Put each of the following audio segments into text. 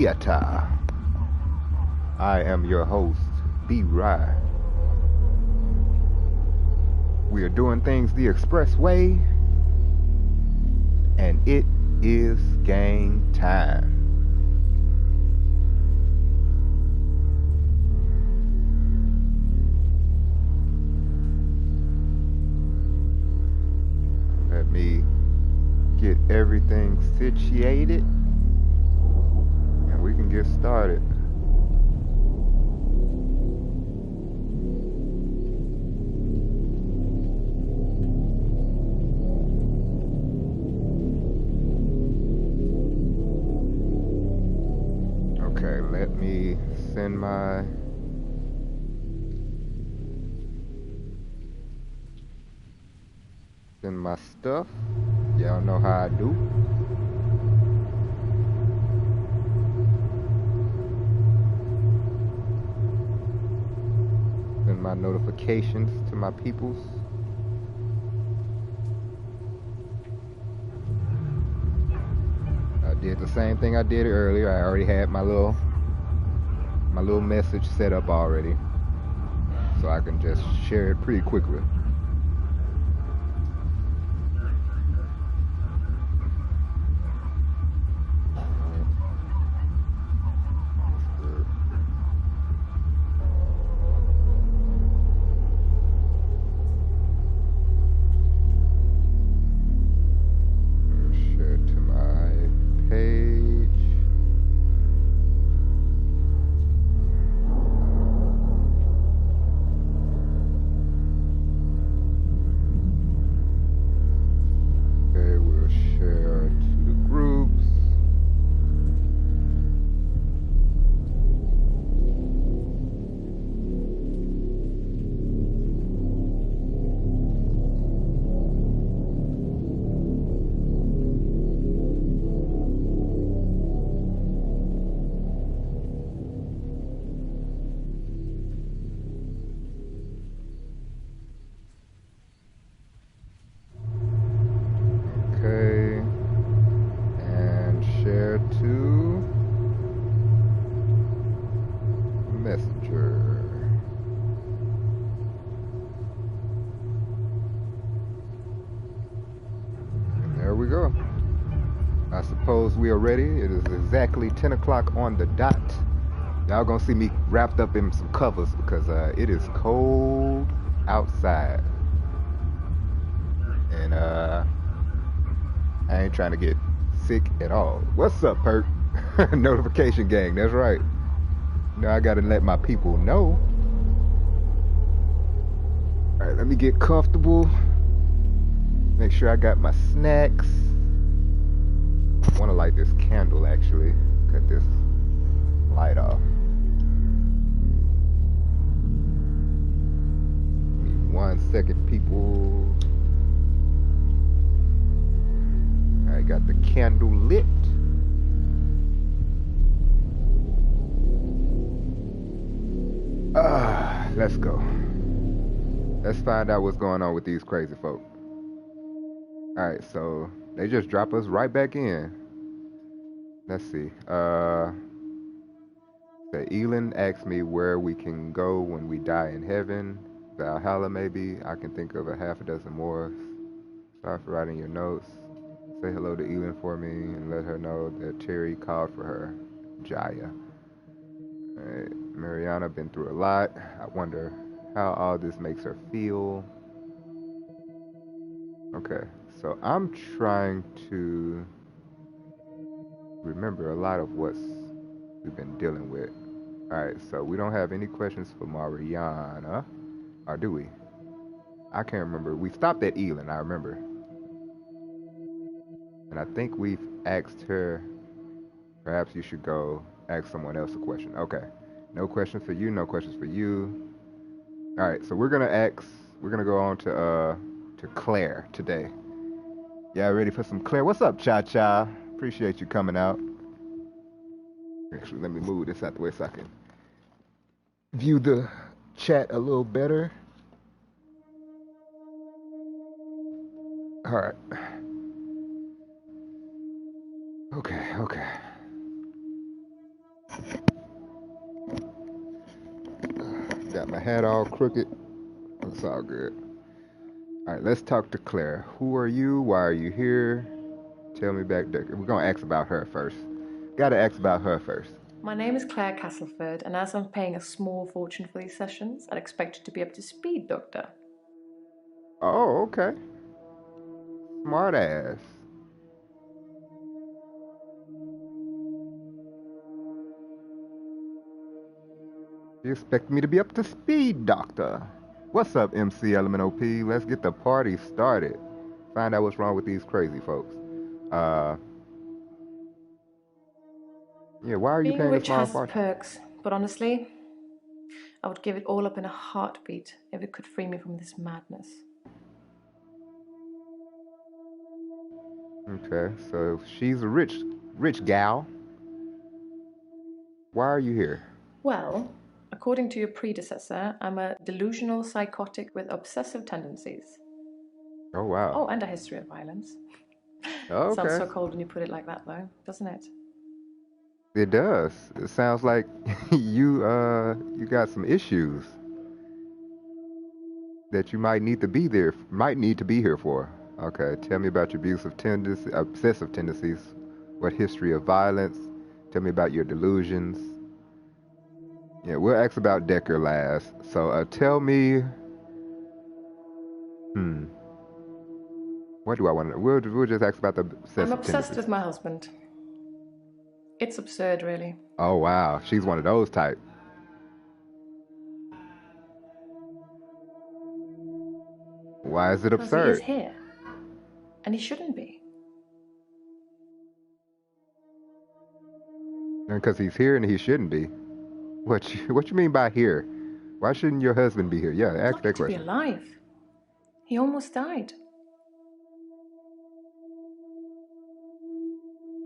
Theater. I am your host, B-Rhy. We are doing things the express way, and it is game time. Let me get everything situated, and we can get started. Okay, let me send my stuff. Y'all know how I do. Send my notifications to my peoples. I did the same thing I did earlier. I already had my little message set up already, so I can just share it pretty quickly. Share it to my page. Okay, we'll share to the groups. Okay, and share to Messenger. And there we go. I suppose we are ready. It is exactly 10 o'clock on the dot. Y'all gonna see me wrapped up in some covers because it is cold outside. And I ain't trying to get sick at all. What's up, Perk? Notification gang, that's right. Now I gotta let my people know. Alright, let me get comfortable. Make sure I got my snacks. I wanna light this candle actually. Cut this light off. Give me 1 second, people. I got the candle lit. Let's go. Let's find out what's going on with these crazy folk. Alright, so they just drop us right back in. Let's see. Elin asked me where we can go when we die in heaven. Valhalla maybe. I can think of a half a dozen more. Sorry for writing your notes. Say hello to Elin for me and let her know that Terry called for her. Jaya. Alright, Mariana been through a lot. I wonder how all this makes her feel. Okay, so I'm trying to remember a lot of what we've been dealing with. Alright, so we don't have any questions for Mariana. Or do we? I can't remember. We stopped at Elin, I remember. And I think we've asked her, perhaps you should go ask someone else a question. Okay. No questions for you, no questions for you. Alright, so we're gonna go on to Claire today. Y'all ready for some Claire? What's up, Cha-Cha? Appreciate you coming out. Actually, let me move this out the way so I can view the chat a little better. Alright. Okay. Got my hat all crooked. It's all good. All right, let's talk to Claire. Who are you? Why are you here? Tell me back, Dekker. We're gonna ask about her first. Gotta ask about her first. My name is Claire Castleford, and as I'm paying a small fortune for these sessions, I'd expect you to be up to speed, Doctor. Oh, okay. Smart ass. You expect me to be up to speed, Doctor. What's up, MC Element OP? Let's get the party started. Find out what's wrong with these crazy folks. Uh, yeah, why are you Being paying a rich small has its fortune? perks, but honestly, I would give it all up in a heartbeat if it could free me from this madness. Okay, so she's a rich gal. Why are you here? Well, according to your predecessor, I'm a delusional psychotic with obsessive tendencies. Oh, wow. Oh, and a history of violence. Sounds Okay. so cold when you put it like that, though, doesn't it? It does. It sounds like you got some issues that you might need to be here for. Okay, tell me about your obsessive tendencies. What history of violence? Tell me about your delusions. Yeah, we'll ask about Dekker last. So tell me, hmm, what do I want to know? We'll just ask about the I'm obsessive obsessed tendencies. with my husband. It's absurd, really. Oh wow, she's one of those type. Why is it Because he is absurd? here. And he shouldn't be. Because he's here and he shouldn't be. What you mean by here? Why shouldn't your husband be here? Yeah, He's ask lucky that to be question. alive. He almost died.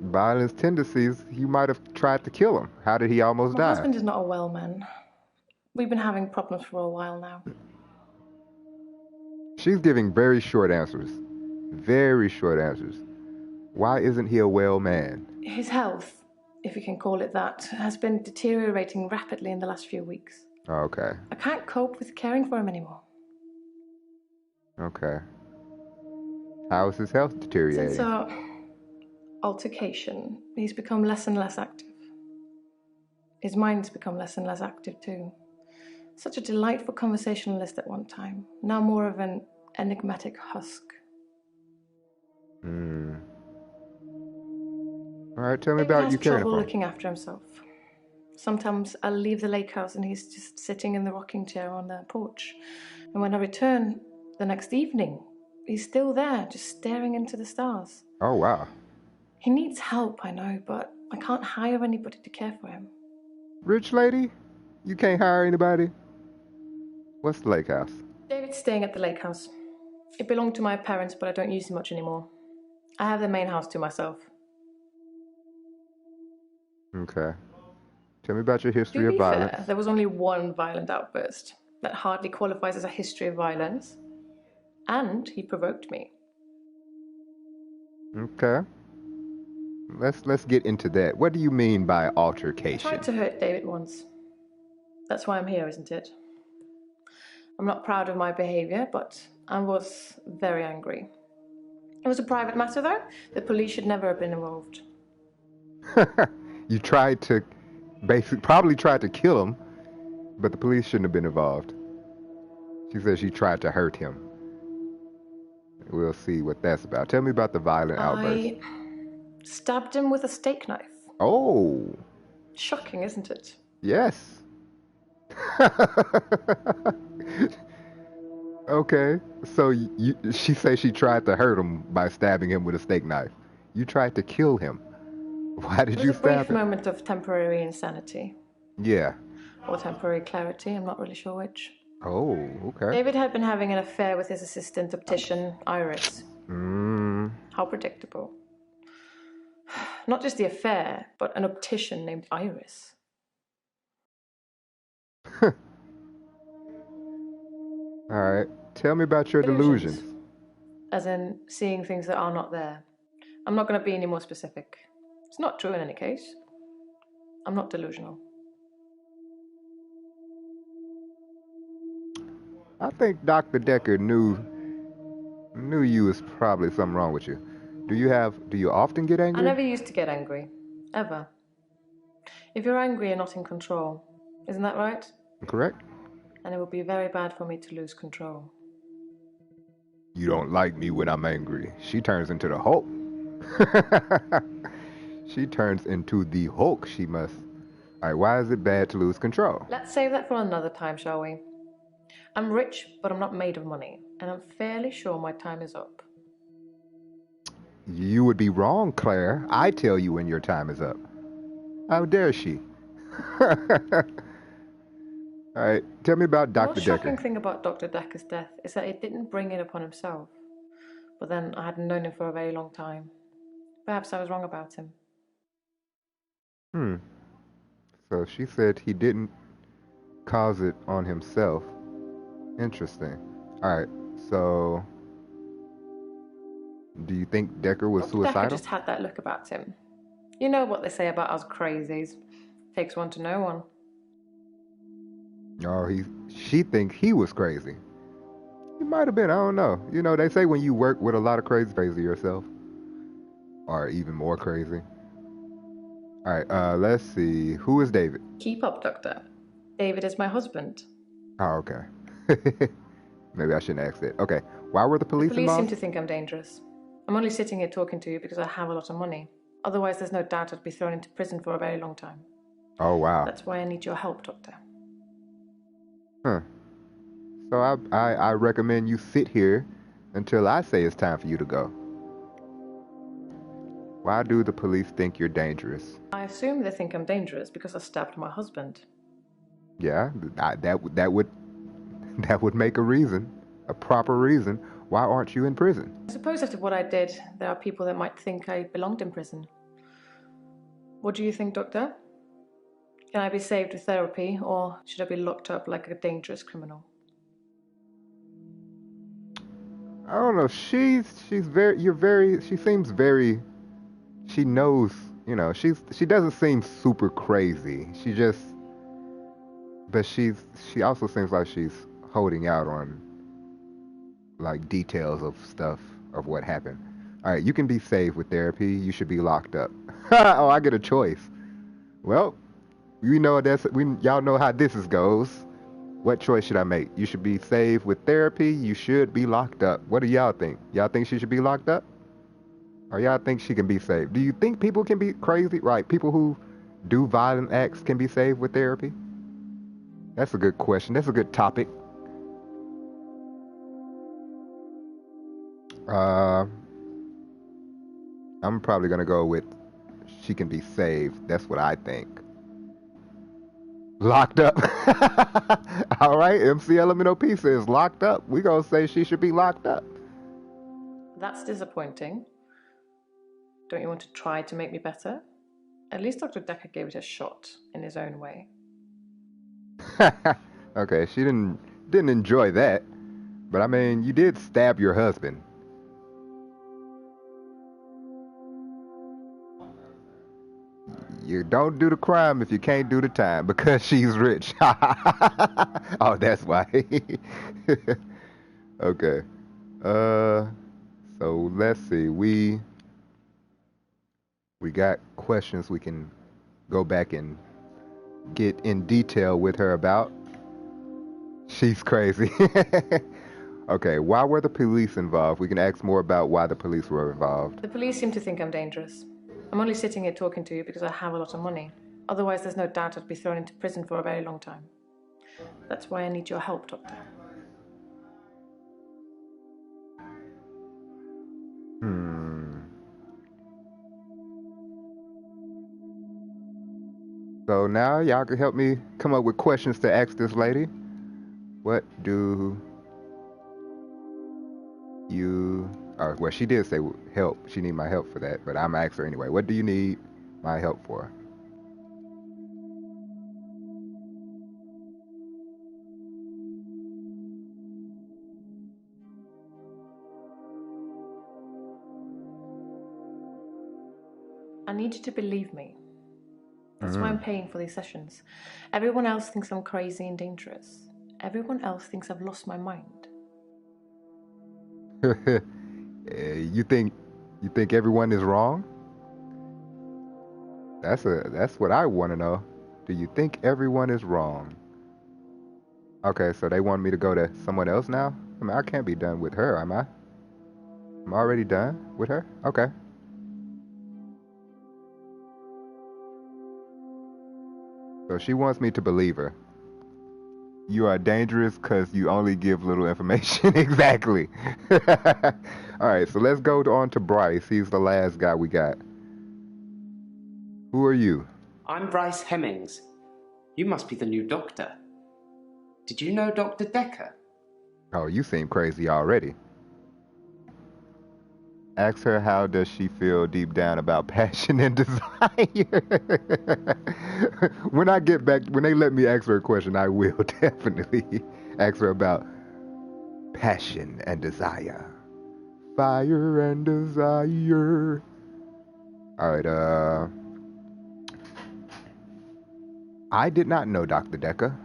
Violence tendencies, you might have tried to kill him. How did he almost My die? husband is not a well man. We've been having problems for a while now. She's giving very short answers. Very short answers. Why isn't he a well man? His health, if you can call it that, has been deteriorating rapidly in the last few weeks. Okay. I can't cope with caring for him anymore. Okay. How is his health Since deteriorating? our altercation, he's become less and less active. His mind's become less and less active too. Such a delightful conversationalist at one time, now more of an enigmatic husk. Hmm. All right, tell me David about has you caring trouble for him. looking after himself. Sometimes I'll leave the lake house and he's just sitting in the rocking chair on the porch. And when I return the next evening, he's still there, just staring into the stars. Oh, wow. He needs help, I know, but I can't hire anybody to care for him. Rich lady? You can't hire anybody? What's the lake house? David's staying at the lake house. It belonged to my parents, but I don't use it much anymore. I have the main house to myself. Okay. Tell me about your history To of be violence. fair, there was only one violent outburst. That hardly qualifies as a history of violence. And he provoked me. Okay. Let's get into that. What do you mean by I altercation? tried to hurt David once. That's why I'm here, isn't it? I'm not proud of my behaviour, but I was very angry. It was a private matter, though. The police should never have been involved. You probably tried to kill him, but the police shouldn't have been involved. She says she tried to hurt him. We'll see what that's about. Tell me about the violent outburst. I stabbed him with a steak knife. Oh, Shocking, isn't it? yes. Okay, so she says she tried to hurt him by stabbing him with a steak knife. You tried to kill him. Why did It was you a brief stab him? moment of temporary insanity. Yeah. Or temporary clarity, I'm not really sure which. Oh, okay. David had been having an affair with his assistant optician, Iris. How predictable. Not just the affair, but an optician named Iris. All right. Tell me about your delusions. As in seeing things that are not there. I'm not going to be any more specific. It's not true in any case. I'm not delusional. I think Dr. Dekker knew you was probably something wrong with you. Do you often get I angry? never used to get angry. Ever. If you're angry, you're not in control. Isn't that right? Correct? And it would be very bad for me to lose control. You don't like me when I'm angry. She turns into the Hulk. She turns into the Hulk, she must. Alright, why is it bad to lose control? Let's save that for another time, shall we? I'm rich, but I'm not made of money, and I'm fairly sure my time is up. You would be wrong, Claire. I tell you when your time is up. How dare she? Alright, tell me about The Dr. most shocking Dekker. thing about Dr. Dekker's death is that he didn't bring it upon himself. But then I hadn't known him for a very long time. Perhaps I was wrong about him. Hmm. So she said he didn't cause it on himself. Interesting. Alright, so do you think Dekker was Dr. Dekker suicidal? just had that look about him. You know what they say about us crazies. Takes one to know one. Or she think he was crazy. He might have been, I don't know. You know, they say when you work with a lot of crazy yourself. Or even more crazy. Alright, let's see. Who is David? Keep up, Doctor. David is my husband. Oh, okay. Maybe I shouldn't ask that. Okay. Why were the The police police seem involved? to think I'm dangerous. I'm only sitting here talking to you because I have a lot of money. Otherwise, there's no doubt I'd be thrown into prison for a very long time. Oh, wow. That's why I need your help, Doctor. Huh. So I recommend you sit here until I say it's time for you to go. Why do the police think you're dangerous? I assume they think I'm dangerous because I stabbed my husband. Yeah, that would that would make a reason, a proper reason. Why aren't you in prison? I suppose after what I did, there are people that might think I belonged in prison. What do you think, Doctor? Can I be saved with therapy, or should I be locked up like a dangerous criminal? I don't know. She seems very. She knows. You know. She doesn't seem super crazy. But she also seems like she's holding out on like details of stuff of what happened. All right, you can be saved with therapy. You should be locked up. Oh, I get a choice. Well, y'all know how this goes. What choice should I make? You should be saved with therapy. You should be locked up. What do y'all think? Y'all think she should be locked up? Or y'all think she can be saved? Do you think people can be crazy? Right, people who do violent acts can be saved with therapy? That's a good question. That's a good topic. Uh, I'm probably gonna go with she can be saved. That's what I think. Locked up. All right, MC Elemental P says locked up. We gonna say she should be locked up. That's disappointing. Don't you want to try to make me better? At least Dr. Dekker gave it a shot in his own way. Okay, she didn't enjoy that, but I mean, you did stab your husband. You don't do the crime if you can't do the time because she's rich. Oh, that's why. Okay. Uh, so let's see. We got questions we can go back and get in detail with her about. She's crazy. Okay, why were the police involved? We can ask more about why the police were involved. The police seem to think I'm dangerous. I'm only sitting here talking to you because I have a lot of money. Otherwise, there's no doubt I'd be thrown into prison for a very long time. That's why I need your help, Doctor. So now y'all can help me come up with questions to ask this lady. What do you? Oh, well, she did say help. She need my help for that, but I'm asking her anyway. What do you need my help for? I need you to believe me. That's why I'm paying for these sessions. Everyone else thinks I'm crazy and dangerous. Everyone else thinks I've lost my mind. You think everyone is wrong? That's what I want to know. Do you think everyone is wrong? Okay, so they want me to go to someone else now? I mean, I can't be done with her, am I? I'm already done with her? Okay. So she wants me to believe her. You are dangerous because you only give little information. Exactly. All right, so let's go on to Bryce. He's the last guy we got. Who are you? I'm Bryce Hemmings. You must be the new doctor. Did you know Dr. Dekker? Oh, you seem crazy already. Ask her how does she feel deep down about passion and desire. When I get back, when they let me ask her a question, I will definitely ask her about passion and desire. Fire and desire. All right, I did not know Dr. Dekker.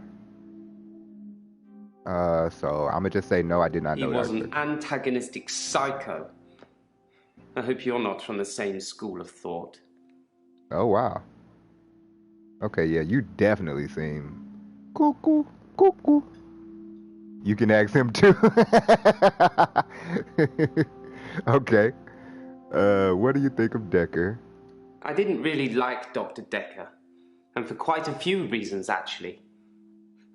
So I'm gonna just say no, I did not He know was Dr. an antagonistic psycho. I hope you're not from the same school of thought. Oh wow. Okay, yeah, you definitely seem cuckoo, cuckoo. You can ask him too. Okay. What do you think of Dekker? I didn't really like Dr. Dekker, and for quite a few reasons, actually.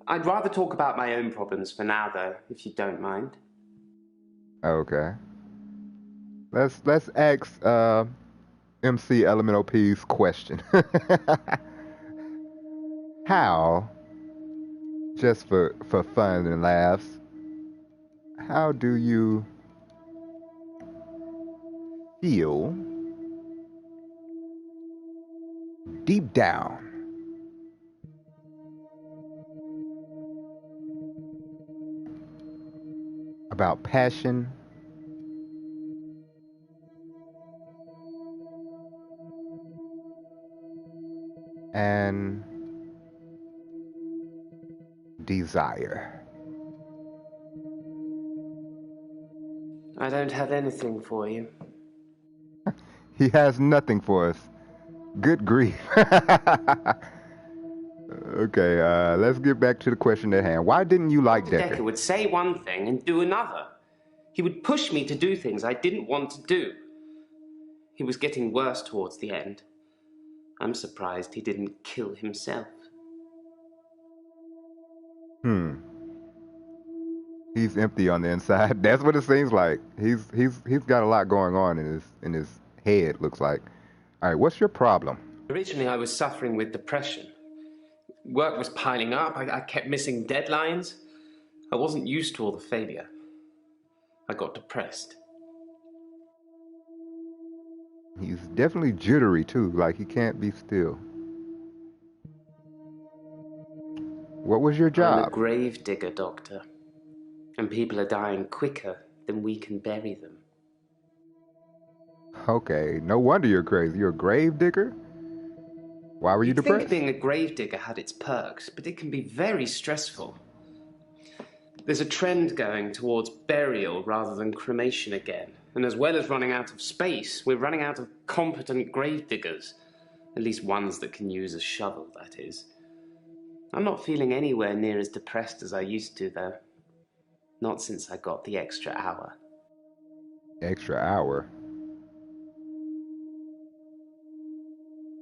I'd rather talk about my own problems for now, though, if you don't mind. Okay. Let's ask MC Elemental P's question. How, just for fun and laughs, how do you feel deep down about passion and desire? I don't have anything for you. He has nothing for us. Good grief. Okay, let's get back to the question at hand. Why didn't you like Dr. Dekker Dekker? would say one thing and do another. He would push me to do things I didn't want to do. He was getting worse towards the end. I'm surprised he didn't kill himself. Hmm. He's empty on the inside. That's what it seems like. He's got a lot going on in his head. Looks like. All right, what's your problem? Originally, I was suffering with depression. Work was piling up. I kept missing deadlines. I wasn't used to all the failure. I got depressed. He's definitely jittery too. Like he can't be still. What was your I'm a job? grave digger, Doctor. And people are dying quicker than we can bury them. Okay, no wonder you're crazy. You're a grave digger. Why were you You'd think depressed? being a grave digger had its perks, but it can be very stressful. There's a trend going towards burial rather than cremation again. And as well as running out of space, we're running out of competent grave diggers. At least ones that can use a shovel, that is. I'm not feeling anywhere near as depressed as I used to, though. Not since I got the extra hour. Extra hour.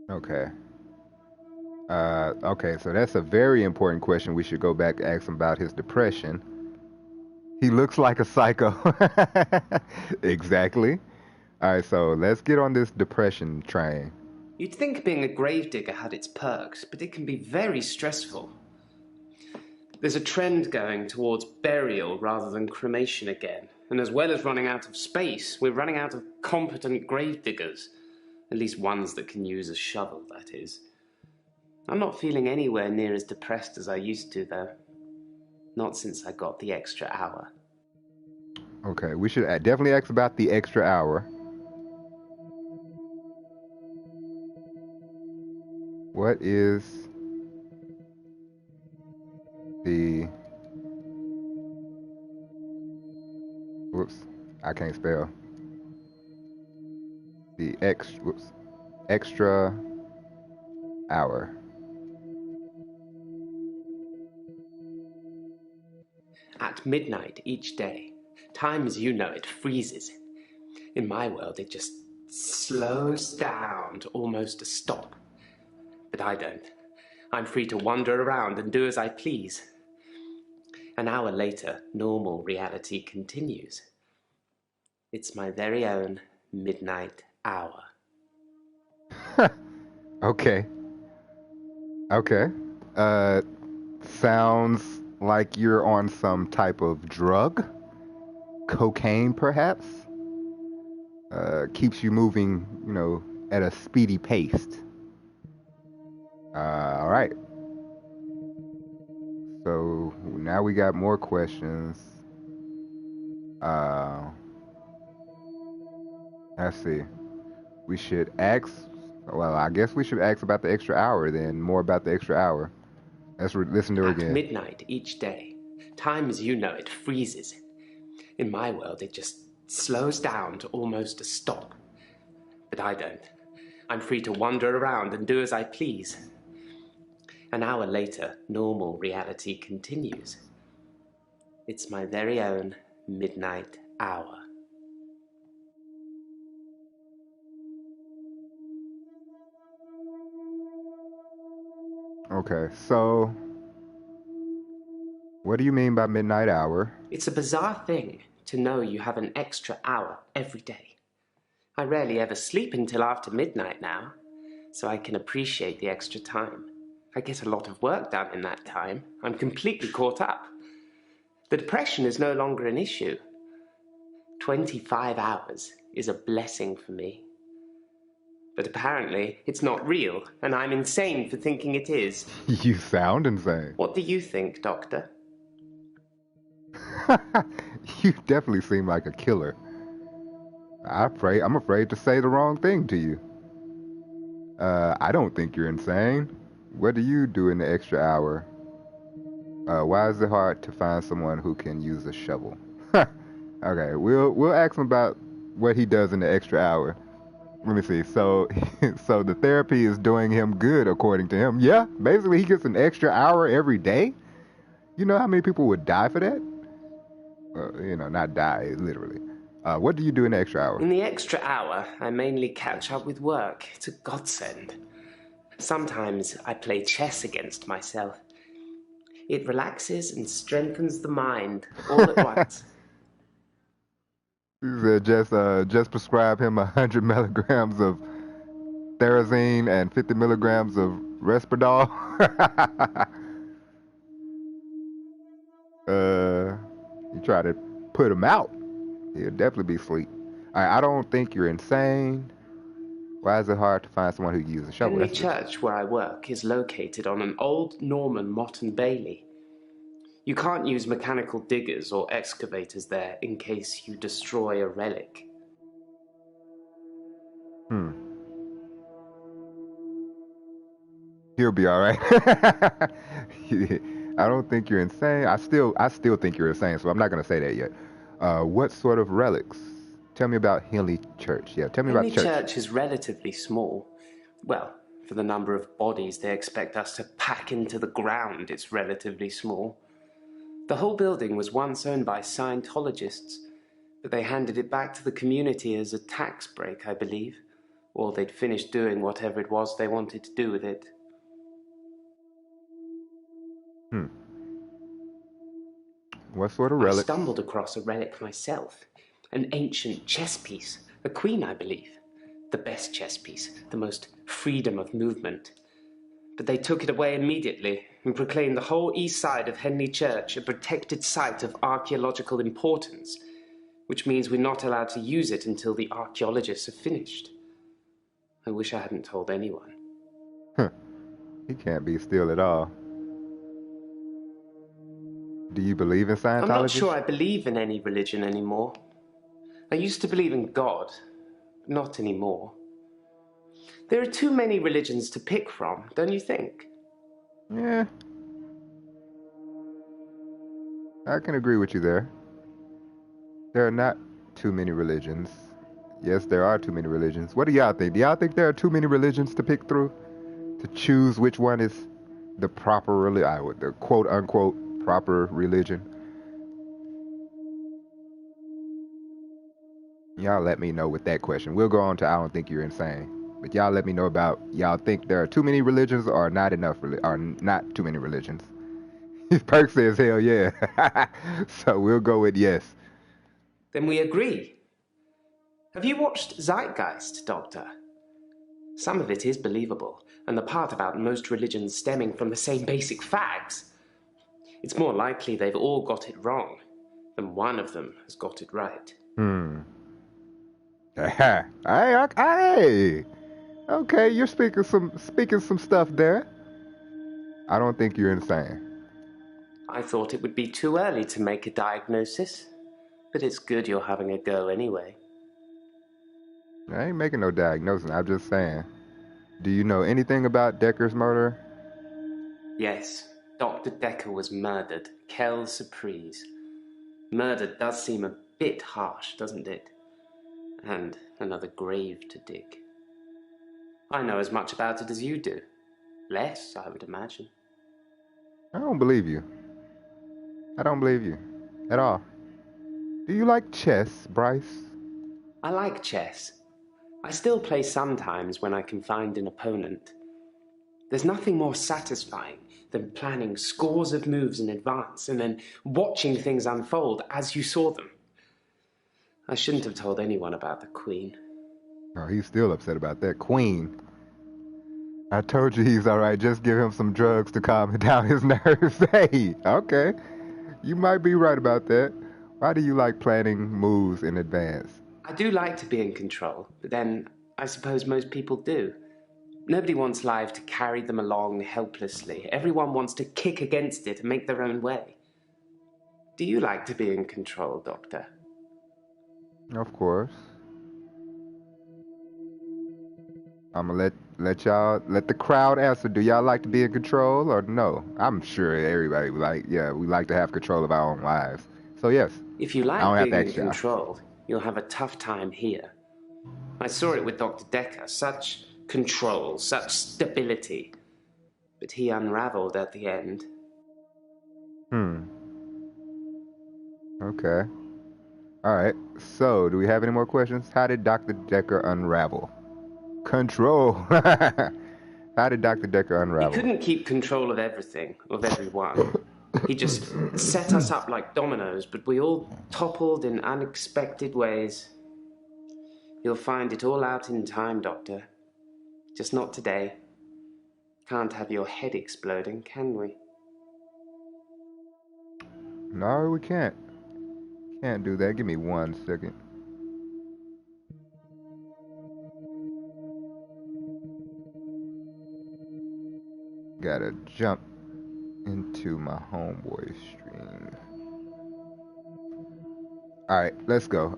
Okay. Okay, so that's a very important question. We should go back and ask him about his depression. He looks like a psycho. Exactly. All right, so let's get on this depression train. You'd think being a gravedigger had its perks, but it can be very stressful. There's a trend going towards burial rather than cremation again. And as well as running out of space, we're running out of competent gravediggers. At least ones that can use a shovel, that is. I'm not feeling anywhere near as depressed as I used to, though. Not since I got the extra hour. Okay, we should definitely ask about the extra hour. What is the whoops, I can't spell. The extra hour. At midnight each day, time as you know it freezes. In my world, it just slows down to almost a stop. But I don't. I'm free to wander around and do as I please. An hour later, normal reality continues. It's my very own midnight hour. Okay. Okay. Sounds like you're on some type of drug. Cocaine, perhaps. Keeps you moving, at a speedy pace. All right. So now we got more questions. Uh, let's see. We should ask. Well, I guess we should ask about the extra hour then. More about the extra hour. Let's listen to it again. At midnight each day, time as you know it freezes. In my world, it just slows down to almost a stop. But I don't. I'm free to wander around and do as I please. An hour later, normal reality continues. It's my very own midnight hour. Okay, so what do you mean by midnight hour? It's a bizarre thing to know you have an extra hour every day. I rarely ever sleep until after midnight now, so I can appreciate the extra time. I get a lot of work done in that time. I'm completely caught up. The depression is no longer an issue. 25 hours is a blessing for me. But apparently, it's not real, and I'm insane for thinking it is. You sound insane. What do you think, Doctor? You definitely seem like a killer. I'm afraid to say the wrong thing to you. I don't think you're insane. What do you do in the extra hour? Why is it hard to find someone who can use a shovel? Okay, we'll ask him about what he does in the extra hour. Let me see. So, so the therapy is doing him good, according to him. Yeah, basically he gets an extra hour every day. You know how many people would die for that? Not die literally. What do you do in the extra hour? In the extra hour, I mainly catch up with work. It's a godsend. Sometimes I play chess against myself. It relaxes and strengthens the mind all at once. He said just prescribe him 100 milligrams of Therazine and 50 milligrams of Risperdal. You try to put him out, he'll definitely be asleep. I don't think you're insane. Why is it hard to find someone who uses a shovel? The church where I work is located on an old Norman motte and bailey. You can't use mechanical diggers or excavators there in case you destroy a relic. He'll be all right. I don't think you're insane. I still think you're insane, so I'm not gonna say that yet. What sort of relics? Tell me about Henley Church. Yeah, tell me about the church. Henley Church is relatively small. Well, for the number of bodies they expect us to pack into the ground, it's relatively small. The whole building was once owned by Scientologists, but they handed it back to the community as a tax break, I believe. Or they'd finished doing whatever it was they wanted to do with it. What sort of relic? I stumbled across a relic myself. An ancient chess piece. A queen, I believe. The best chess piece. The most freedom of movement. But they took it away immediately and proclaimed the whole east side of Henley Church a protected site of archaeological importance, which means we're not allowed to use it until the archaeologists have finished. I wish I hadn't told anyone. He can't be still at all. Do you believe in Scientology? I'm not sure I believe in any religion anymore. I used to believe in God, but not anymore. There are too many religions to pick from, don't you think? Yeah. I can agree with you there. There are not too many religions. Yes, there are too many religions. What do y'all think? Do y'all think there are too many religions to pick through? To choose which one is the proper religion, the quote unquote proper religion? Y'all let me know with that question. We'll go on to I don't think you're insane. But y'all let me know about y'all think there are too many religions or not enough, or not too many religions. Perk says hell yeah. So we'll go with yes. Then we agree. Have you watched Zeitgeist, Doctor? Some of it is believable, and the part about most religions stemming from the same basic facts. It's more likely they've all got it wrong than one of them has got it right. Hey. Okay, you're speaking some stuff there. I don't think you're insane. I thought it would be too early to make a diagnosis, but it's good you're having a go anyway. I ain't making no diagnosis. I'm just saying. Do you know anything about Dekker's murder? Yes, Dr. Dekker was murdered. Quelle surprise. Murder does seem a bit harsh, doesn't it? And another grave to dig. I know as much about it as you do. Less, I would imagine. I don't believe you. I don't believe you. At all. Do you like chess, Bryce? I like chess. I still play sometimes when I can find an opponent. There's nothing more satisfying than planning scores of moves in advance and then watching things unfold as you saw them. I shouldn't have told anyone about the Queen. Oh, he's still upset about that. Queen. I told you he's alright. Just give him some drugs to calm down his nerves. Hey, okay. You might be right about that. Why do you like planning moves in advance? I do like to be in control, but then I suppose most people do. Nobody wants life to carry them along helplessly. Everyone wants to kick against it and make their own way. Do you like to be in control, Doctor? Of course. I'm gonna let the crowd answer. Do y'all like to be in control or no? I'm sure everybody we like to have control of our own lives. So yes. If you I don't like have to being in ask y'all. control, you'll have a tough time here. I saw it with Dr. Dekker. Such control, such stability. But he unraveled at the end. Okay. Alright. So, do we have any more questions? How did Dr. Dekker unravel? Control. How did Dr. Dekker He unravel? couldn't keep control of everything, of everyone. He just set us up like dominoes, but we all toppled in unexpected ways. You'll find it all out in time, Doctor. Just not today. Can't have your head exploding, can we? No, we can't. Can't do that. Give me 1 second. Gotta jump into my homeboy stream. Alright, let's go.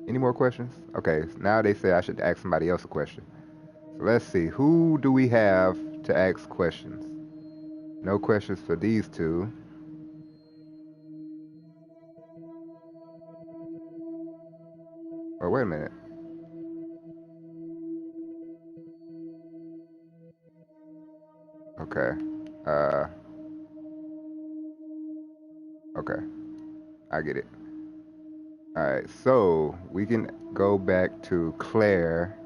Any more questions? Okay, now they say I should ask somebody else a question. So let's see. Who do we have to ask questions? No questions for these two. Oh, wait a minute. Okay. Okay. I get it. Alright, so we can go back to Claire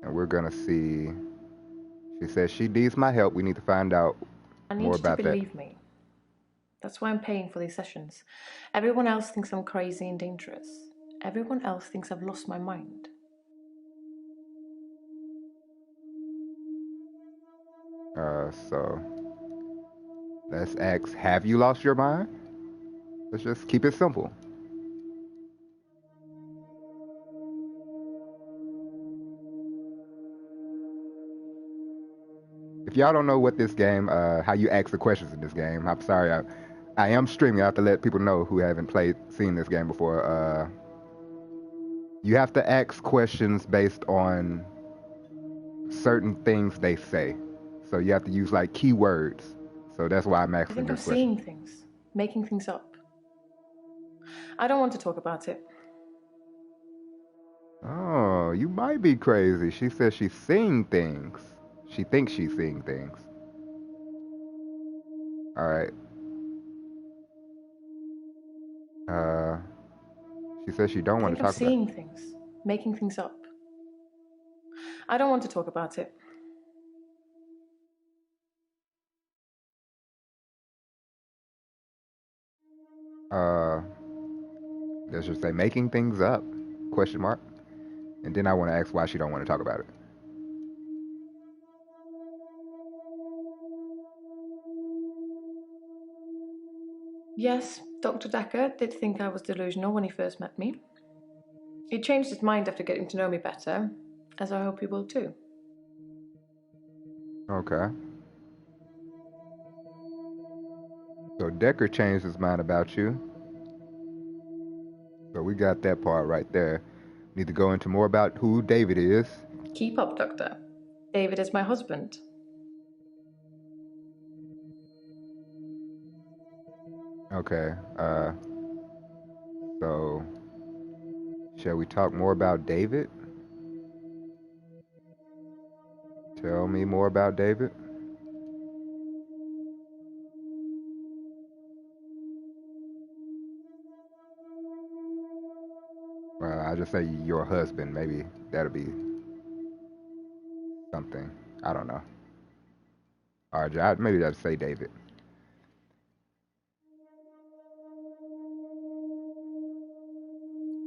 and we're gonna see. She says she needs my help. We need to find out I need more you to about that. believe me. That's why I'm paying for these sessions. Everyone else thinks I'm crazy and dangerous. Everyone else thinks I've lost my mind. So let's ask, have you lost your mind? Let's just keep it simple. If y'all don't know what this game, how you ask the questions in this game, I'm sorry. I am streaming. I have to let people know who haven't seen this game before. You have to ask questions based on certain things they say. So you have to use like keywords. So that's why I'm I asking think I'm this question. seeing things, making things up. I don't want to talk about it. Oh, you might be crazy. She says she's seeing things. She thinks she's seeing things. All right. Uh, she says she don't I want think to I'm talk about it. seeing things, making things up. I don't want to talk about it. Uh, let's just say making things up? Question mark. And then I want to ask why she don't want to talk about it. Yes, Dr. Dekker did think I was delusional when he first met me. He changed his mind after getting to know me better, as I hope he will too. Okay. So Dekker changed his mind about you. So we got that part right there. Need to go into more about who David is. Keep up, Doctor. David is my husband. Okay. So shall we talk more about David? Tell me more about David. I'll just say your husband. Maybe that'll be something. I don't know. All right, maybe I'll say David.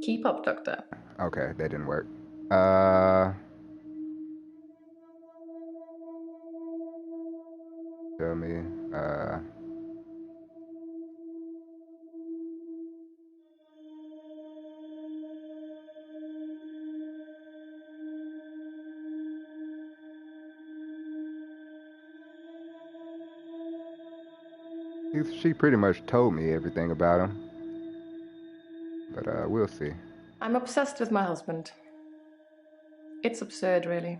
Keep up, Doctor. Okay, that didn't work. Uh, tell me. She pretty much told me everything about him, but we'll see. I'm obsessed with my husband. It's absurd, really.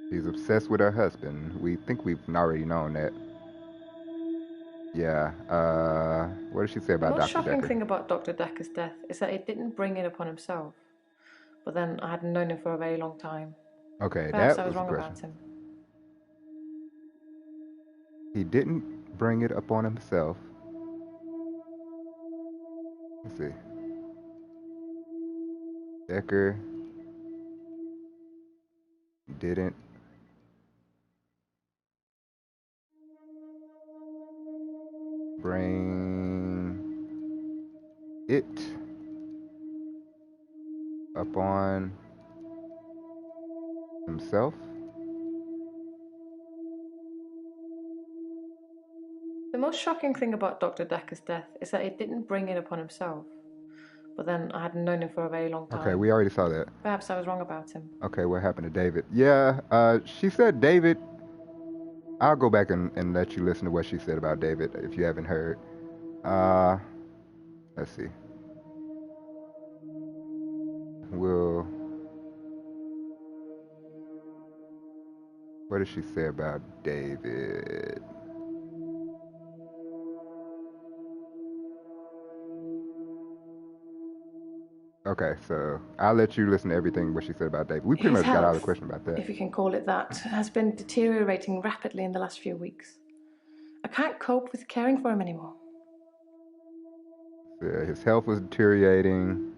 She's obsessed with her husband. We think we've already known that. Yeah. What did she say The about most Dr. shocking Dekker? thing about Dr. Dekker's death is that he didn't bring it upon himself. But then I hadn't known him for a very long time. Okay, Perhaps that I was was the wrong question. about him. He didn't bring it upon himself. Let's see. Dekker didn't bring it upon himself. The most shocking thing about Dr. Dekker's death is that he didn't bring it upon himself. But then I hadn't known him for a very long time. Okay, we already saw that. Perhaps I was wrong about him. Okay, what happened to David? Yeah, she said David. I'll go back and let you listen to what she said about David if you haven't heard. Uh, let's see. Will. What did she say about David? Okay, so I'll let you listen to everything what she said about David. We pretty His much got all the health, question about that. if you can call it that, has been deteriorating rapidly in the last few weeks. I can't cope with caring for him anymore. His health was deteriorating.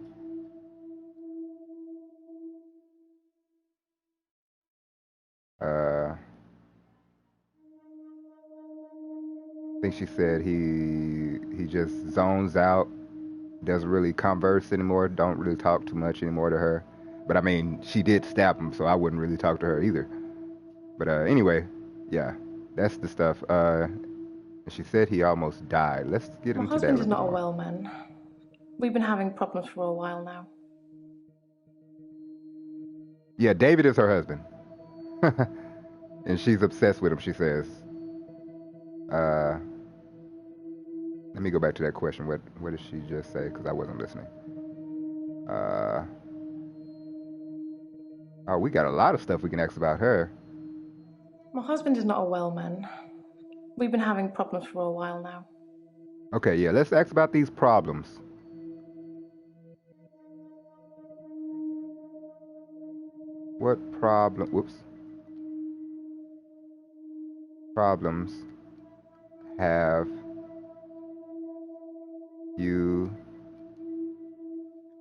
I think she said he just zones out, doesn't really converse anymore, don't really talk too much anymore to her. But I mean, she did stab him, so I wouldn't really talk to her either. But anyway, yeah, that's the stuff. She said he almost died. Let's get My into that a husband is little bit not a more. well man. We've been having problems for a while now. Yeah, David is her husband. And she's obsessed with him, she says. Uh, let me go back to that question. What did she just say? Because I wasn't listening. Oh, we got a lot of stuff we can ask about her. My husband is not a well man. We've been having problems for a while now. Okay, yeah, let's ask about these problems. What problems have you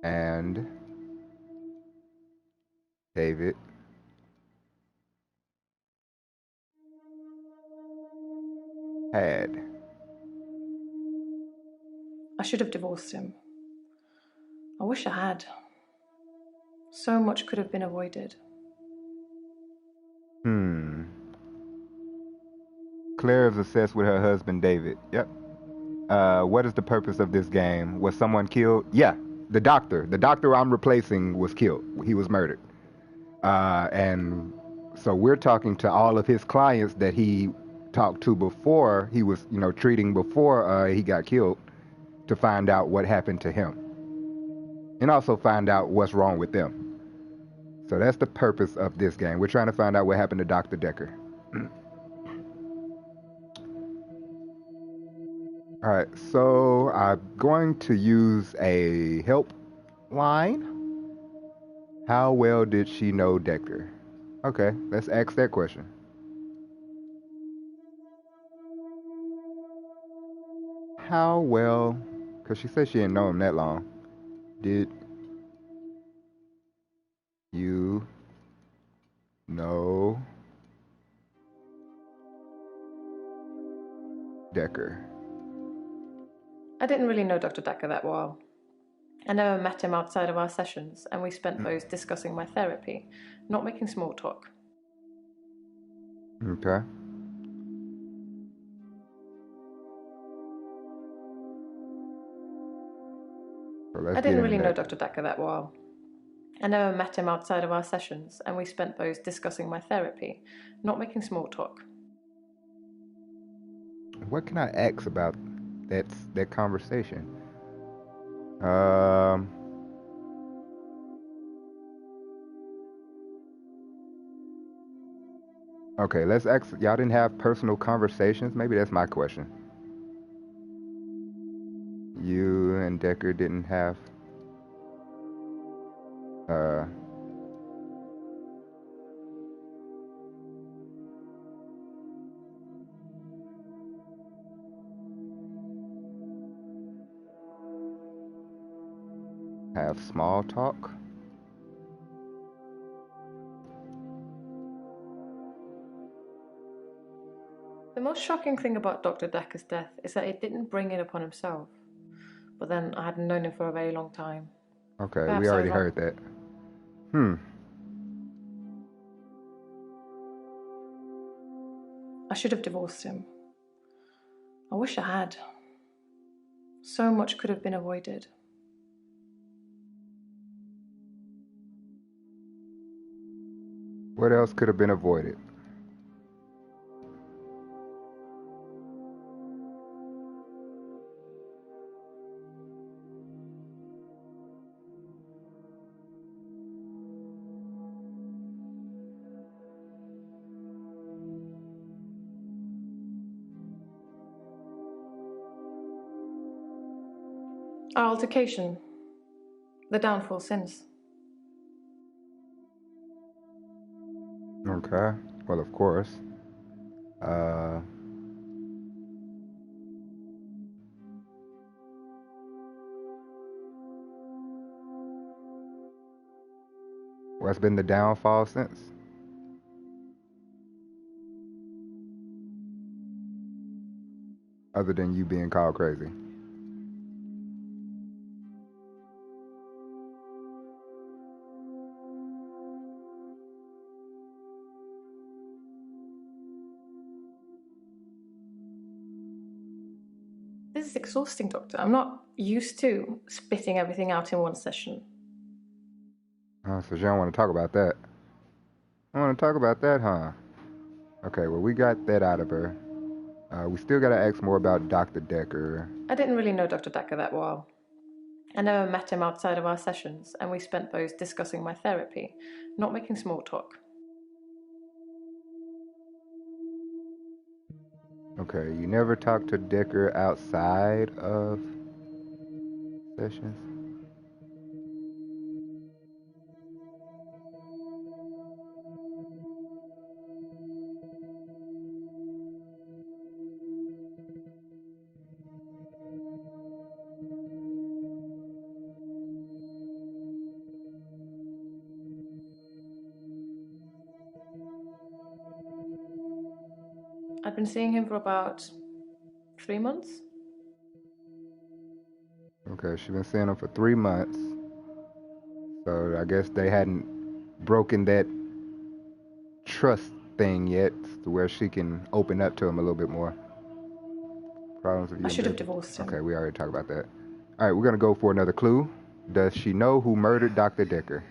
and David had? I should have divorced him. I wish I had. So much could have been avoided. Claire is obsessed with her husband, David. Yep. What is the purpose of this game? Was someone killed? Yeah, the doctor. The doctor I'm replacing was killed. He was murdered. And so we're talking to all of his clients that he talked to before he was, treating before he got killed to find out what happened to him and also find out what's wrong with them. So that's the purpose of this game. We're trying to find out what happened to Dr. Dekker. All right, so I'm going to use a help line. How well did she know Dekker? Okay, let's ask that question. How well, because she said she didn't know him that long, did you know Dekker? I didn't really know Dr. Dekker that well. I never met him outside of our sessions, and we spent those discussing my therapy, not making small talk. Okay. So let's I didn't get really into know that. Dr. Dekker that well. I never met him outside of our sessions, and we spent those discussing my therapy, not making small talk. What can I ask about that conversation? Um. Okay, let's ask. Y'all didn't have personal conversations? Maybe that's my question. You and Dekker didn't uh have small talk? The most shocking thing about Dr. Dekker's death is that it didn't bring it upon himself. But then I hadn't known him for a very long time. Okay, we Perhaps I was already wrong. heard that. Hmm. I should have divorced him. I wish I had. So much could have been avoided. What else could have been avoided? Our altercation. The downfall since. Okay. Well, of course. Uh, what's been the downfall since? Other than you being called crazy. This is exhausting, Doctor. I'm not used to spitting everything out in one session. So you don't want to talk about that. I want to talk about that, huh? Okay, well, we got that out of her. We still got to ask more about Dr. Dekker. I didn't really know Dr. Dekker that well. I never met him outside of our sessions, and we spent those discussing my therapy, not making small talk. Okay, you never talked to Dekker outside of sessions? I'd been seeing him for about 3 months. Okay, she's been seeing him for 3 months. So I guess they hadn't broken that trust thing yet to where she can open up to him a little bit more. Problems with you I and should have Dekker? divorced him. Okay, we already talked about that. All right, we're gonna go for another clue. Does she know who murdered Dr. Dekker?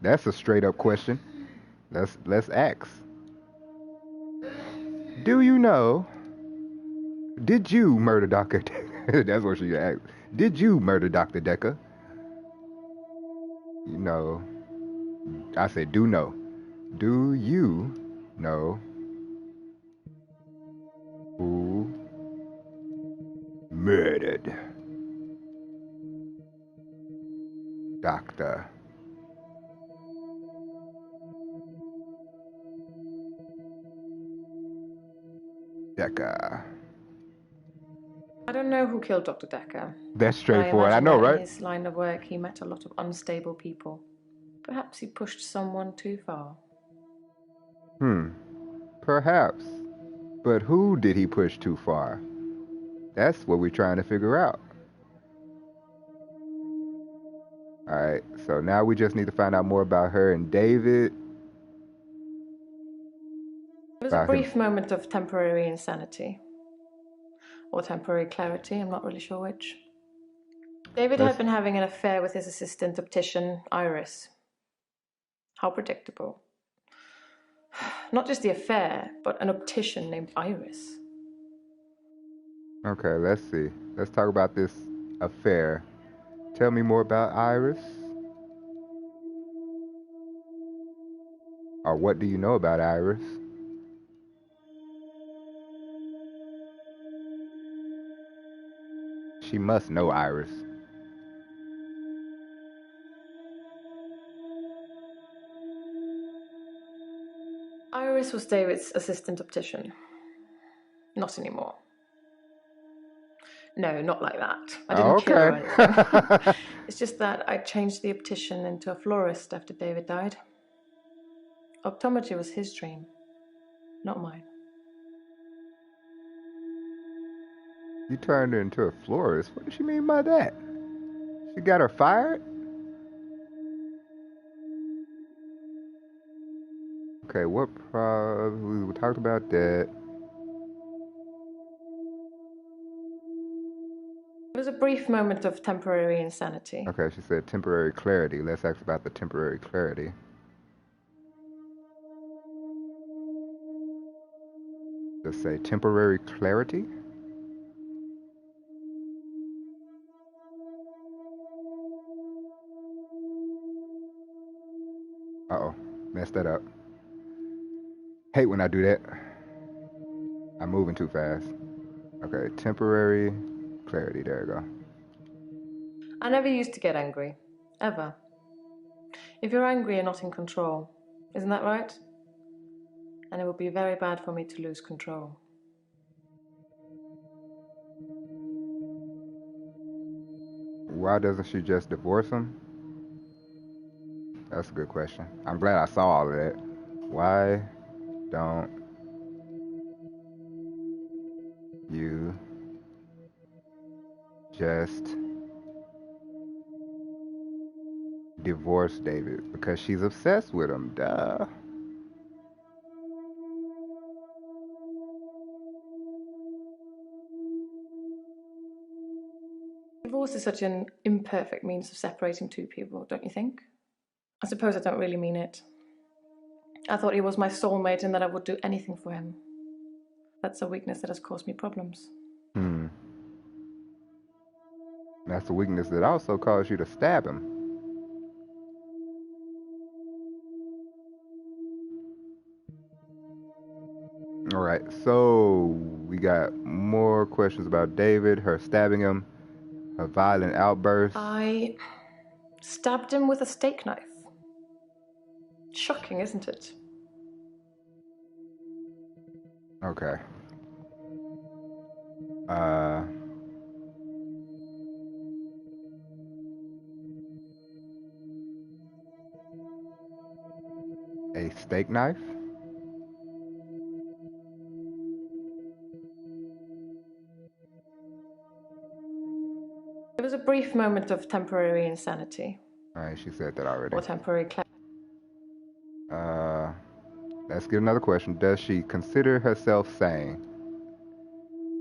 That's a straight up question. Let's ask. Do you know? Did you murder Dr. Dekker? That's what she asked. Did you murder Dr. Dekker? You know, I said do know. Do you know who murdered Dr. Dekker? I don't know who killed Dr. Dekker. That's I straightforward. I imagine know, that right? in his line of work he met a lot of unstable people. Perhaps he pushed someone too far. Perhaps. But who did he push too far? That's what we're trying to figure out. Alright, so now we just need to find out more about her and David. It was a brief moment of temporary insanity. Or temporary clarity, I'm not really sure which. David had been having an affair with his assistant optician, Iris. How predictable. Not just the affair, but an optician named Iris. Okay, let's see. Let's talk about this affair. Tell me more about Iris. Or what do you know about Iris? She must know Iris. Iris was David's assistant optician. Not anymore. No, not like that. I didn't kill her or anything. It's just that I changed the optician into a florist after David died. Optometry was his dream, not mine. You turned her into a florist. What does she mean by that? She got her fired? Okay, what problem? We talked about that. It was a brief moment of temporary insanity. Okay, she said temporary clarity. Let's ask about the temporary clarity. Let's say temporary clarity. Uh-oh, messed that up. Hate when I do that. I'm moving too fast. Okay, temporary clarity. There you go. I never used to get angry. Ever. If you're angry, you're not in control. Isn't that right? And it would be very bad for me to lose control. Why doesn't she just divorce him? That's a good question. I'm glad I saw all of that. Why don't you just divorce David? Because she's obsessed with him, duh. Divorce is such an imperfect means of separating two people, don't you think? I suppose I don't really mean it. I thought he was my soulmate and that I would do anything for him. That's a weakness that has caused me problems. That's a weakness that also caused you to stab him. All right, so we got more questions about David, her stabbing him, her violent outburst. I stabbed him with a steak knife. Shocking, isn't it? Okay. Uh, a steak knife? It was a brief moment of temporary insanity. All right, she said that already. Or temporary Let's get another question. Does she consider herself sane?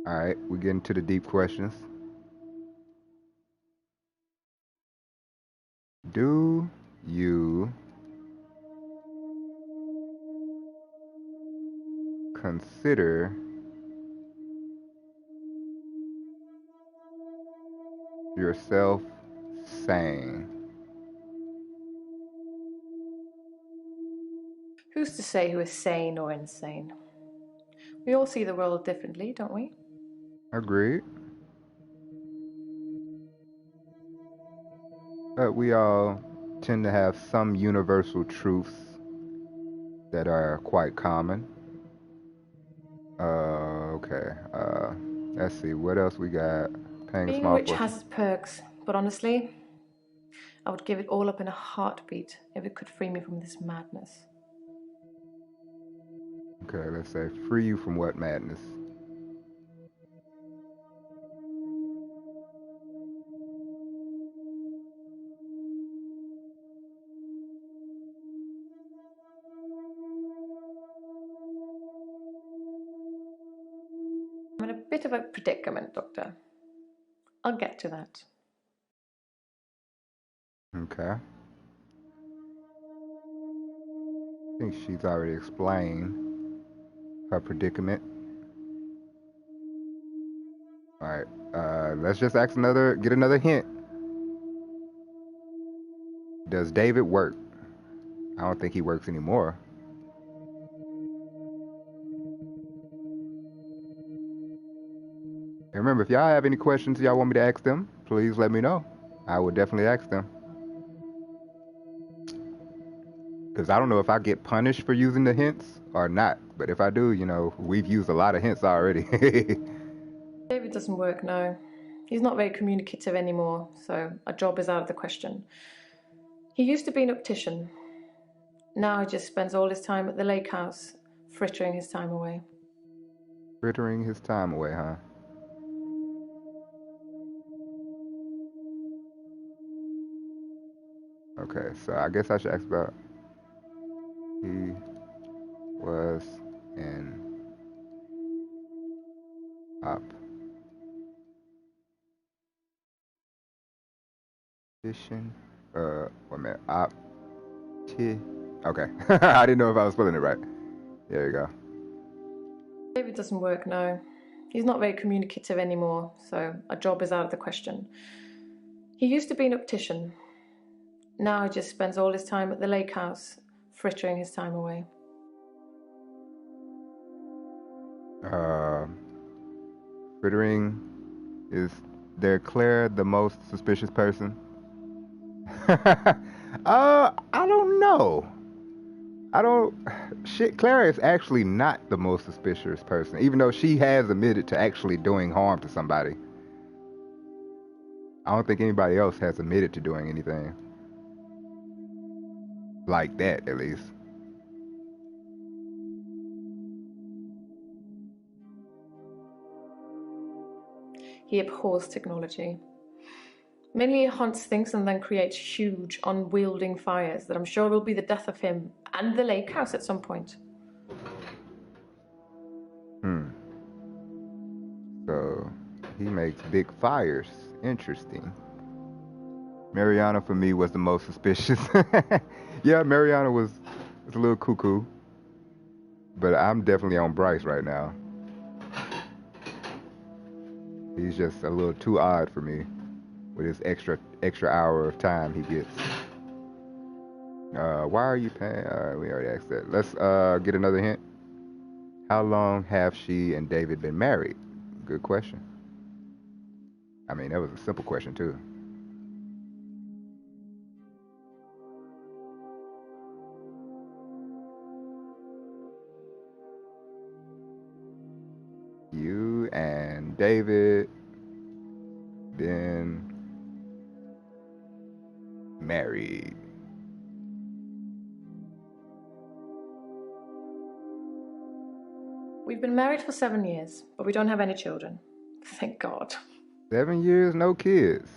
All right, we get into the deep questions. Do you consider yourself sane? Who's to say who is sane or insane? We all see the world differently, don't we? Agreed. But we all tend to have some universal truths that are quite common. Okay. Let's see. What else we got? Paying a Being small rich fortune. has its perks, but honestly, I would give it all up in a heartbeat if it could free me from this madness. Okay, let's say free you from what madness? I'm in a bit of a predicament, Doctor. I'll get to that. Okay. I think she's already explained her predicament. All right. Let's just get another hint. Does David work? I don't think he works anymore. And remember, if y'all have any questions y'all want me to ask them, please let me know. I will definitely ask them. Because I don't know if I get punished for using the hints or not. But if I do, we've used a lot of hints already. David doesn't work, no. He's not very communicative anymore, so a job is out of the question. He used to be an optician. Now he just spends all his time at the lake house, frittering his time away. Frittering his time away, huh? Okay, so I guess I should ask about he was an optician. Wait a minute. Okay. I didn't know if I was spelling it right. There you go. David doesn't work, no. He's not very communicative anymore, so a job is out of the question. He used to be an optician. Now he just spends all his time at the lake house, frittering his time away. Frittering, is Claire the most suspicious person? I don't know. Clara is actually not the most suspicious person, even though she has admitted to actually doing harm to somebody. I don't think anybody else has admitted to doing anything like that, at least. He abhors technology. Mainly he hunts things and then creates huge, unwielding fires that I'm sure will be the death of him and the lake house at some point. So, he makes big fires. Interesting. Mariana, for me, was the most suspicious. Yeah, Mariana was a little cuckoo. But I'm definitely on Bryce right now. He's just a little too odd for me with his extra hour of time he gets. Why are you paying? We already asked that. Let's get another hint. How long have she and David been married? Good question. I mean, that was a simple question, too. You and David been married. We've been married for 7 years, but we don't have any children. Thank God. 7 years, no kids.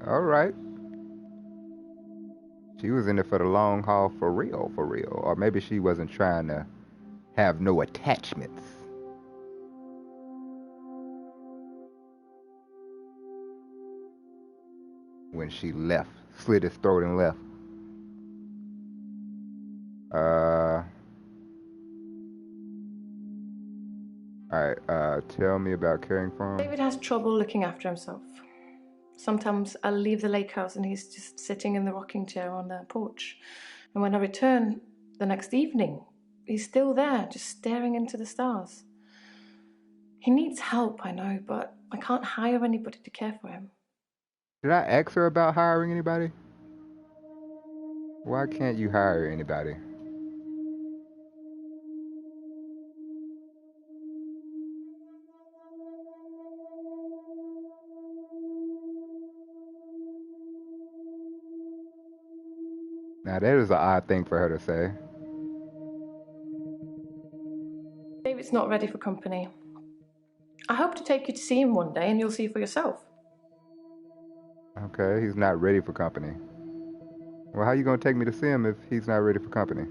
All right. She was in it for the long haul for real, for real. Or maybe she wasn't trying to have no attachments. When she left, slit his throat and left. Alright, tell me about caring for him. David has trouble looking after himself. Sometimes I'll leave the lake house and he's just sitting in the rocking chair on the porch. And when I return the next evening, he's still there, just staring into the stars. He needs help, I know, but I can't hire anybody to care for him. Did I ask her about hiring anybody? Why can't you hire anybody? Now that is an odd thing for her to say. David's not ready for company. I hope to take you to see him one day and you'll see for yourself. Okay, he's not ready for company. Well, how you gonna take me to see him if he's not ready for company?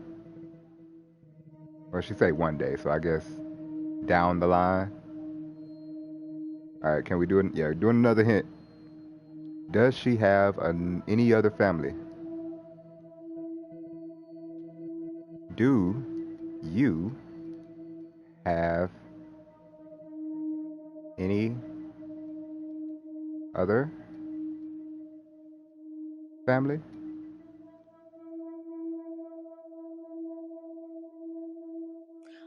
Well, she say one day, so I guess down the line. All right, can we do it? Yeah, doing another hint. Does she have any other family? Do you have any other family?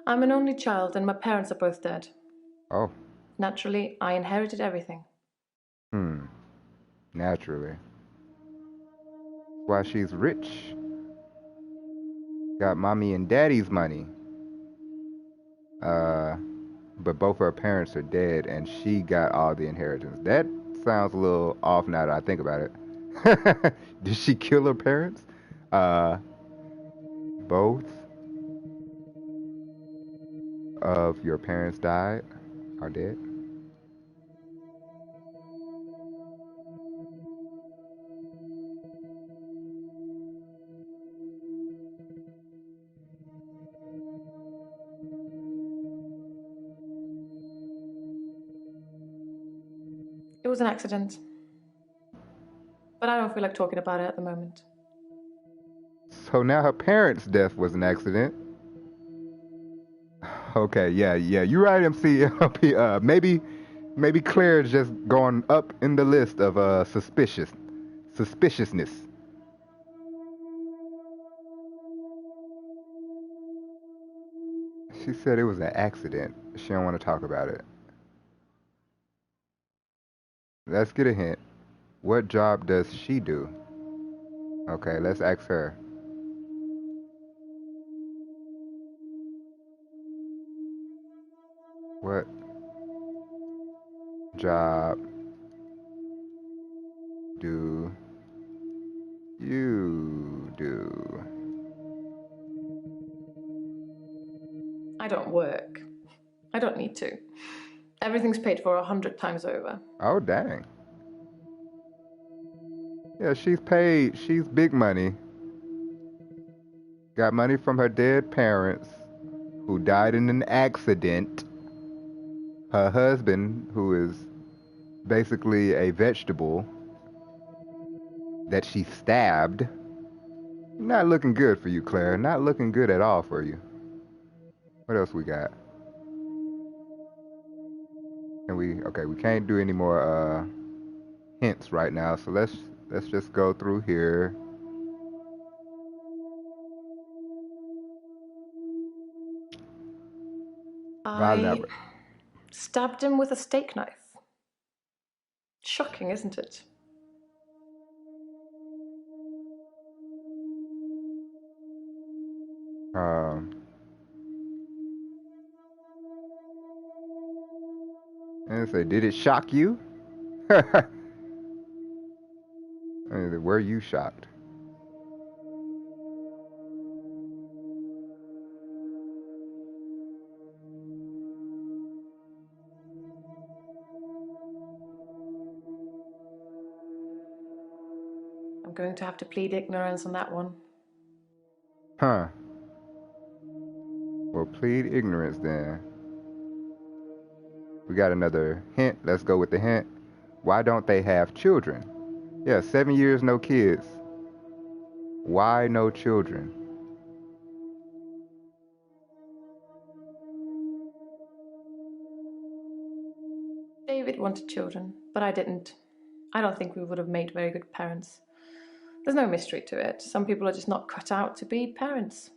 I'm an only child and my parents are both dead. Oh. Naturally, I inherited everything. Naturally. Why she's rich. Got mommy and daddy's money. But both her parents are dead and she got all the inheritance. That sounds a little off now that I think about it. Did she kill her parents? Both of your parents died? Are dead? It was an accident. But I don't feel like talking about it at the moment. So now her parents' death was an accident. Okay, yeah, you're right, MC. Maybe Claire's just going up in the list of suspiciousness. She said it was an accident. She don't want to talk about it. Let's get a hint. What job does she do? Okay, let's ask her. What job do you do? I don't work. I don't need to. Everything's paid for 100 times over. Oh, dang. Yeah, she's paid. She's big money. Got money from her dead parents who died in an accident. Her husband, who is basically a vegetable that she stabbed. Not looking good for you, Claire. Not looking good at all for you. What else we got? Okay, we can't do any more hints right now, so let's just go through here. I stabbed him with a steak knife. Shocking, isn't it? And say, did it shock you? Were you shocked? I'm going to have to plead ignorance on that one. Huh. Well, plead ignorance then. We got another hint. Let's go with the hint. Why don't they have children? Yeah, 7 years, no kids. Why no children? David wanted children, but I didn't. I don't think we would have made very good parents. There's no mystery to it. Some people are just not cut out to be parents.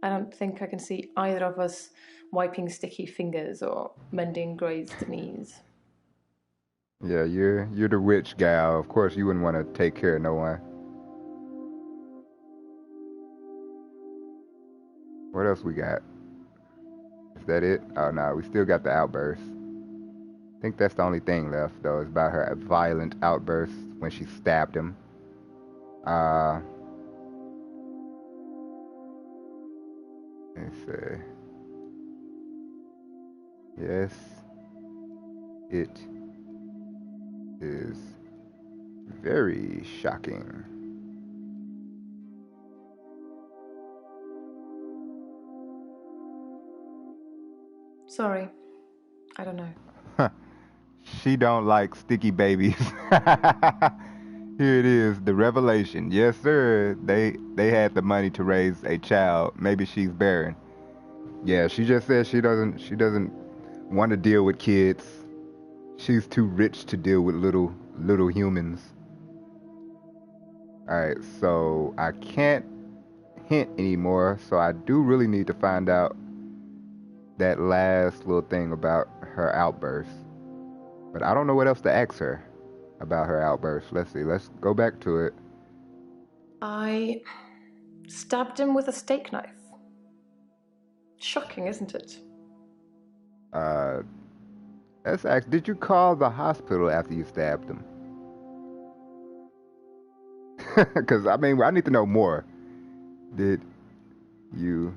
I don't think I can see either of us wiping sticky fingers or mending grazed knees. Yeah, you're the rich gal. Of course, you wouldn't want to take care of no one. What else we got? Is that it? Oh no, we still got the outburst. I think that's the only thing left, though, is about her violent outburst when she stabbed him. Let's see. Yes, it is very shocking. Sorry, I don't know. She don't like sticky babies. Here it is, the revelation. Yes, sir. They had the money to raise a child. Maybe she's barren. Yeah, she just says she doesn't want to deal with kids. She's too rich to deal with little humans. All right, so I can't hint anymore. So I do really need to find out that last little thing about her outburst. But I don't know what else to ask her about her outburst. Let's see. Let's go back to it. I stabbed him with a steak knife. Shocking, isn't it? Let's ask, did you call the hospital after you stabbed him? Because, I mean, I need to know more. Did you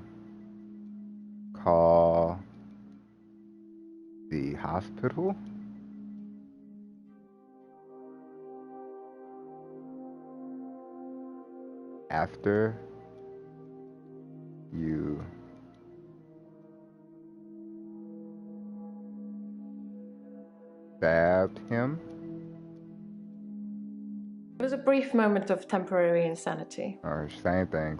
call the hospital? After you stabbed him? It was a brief moment of temporary insanity. Or same thing.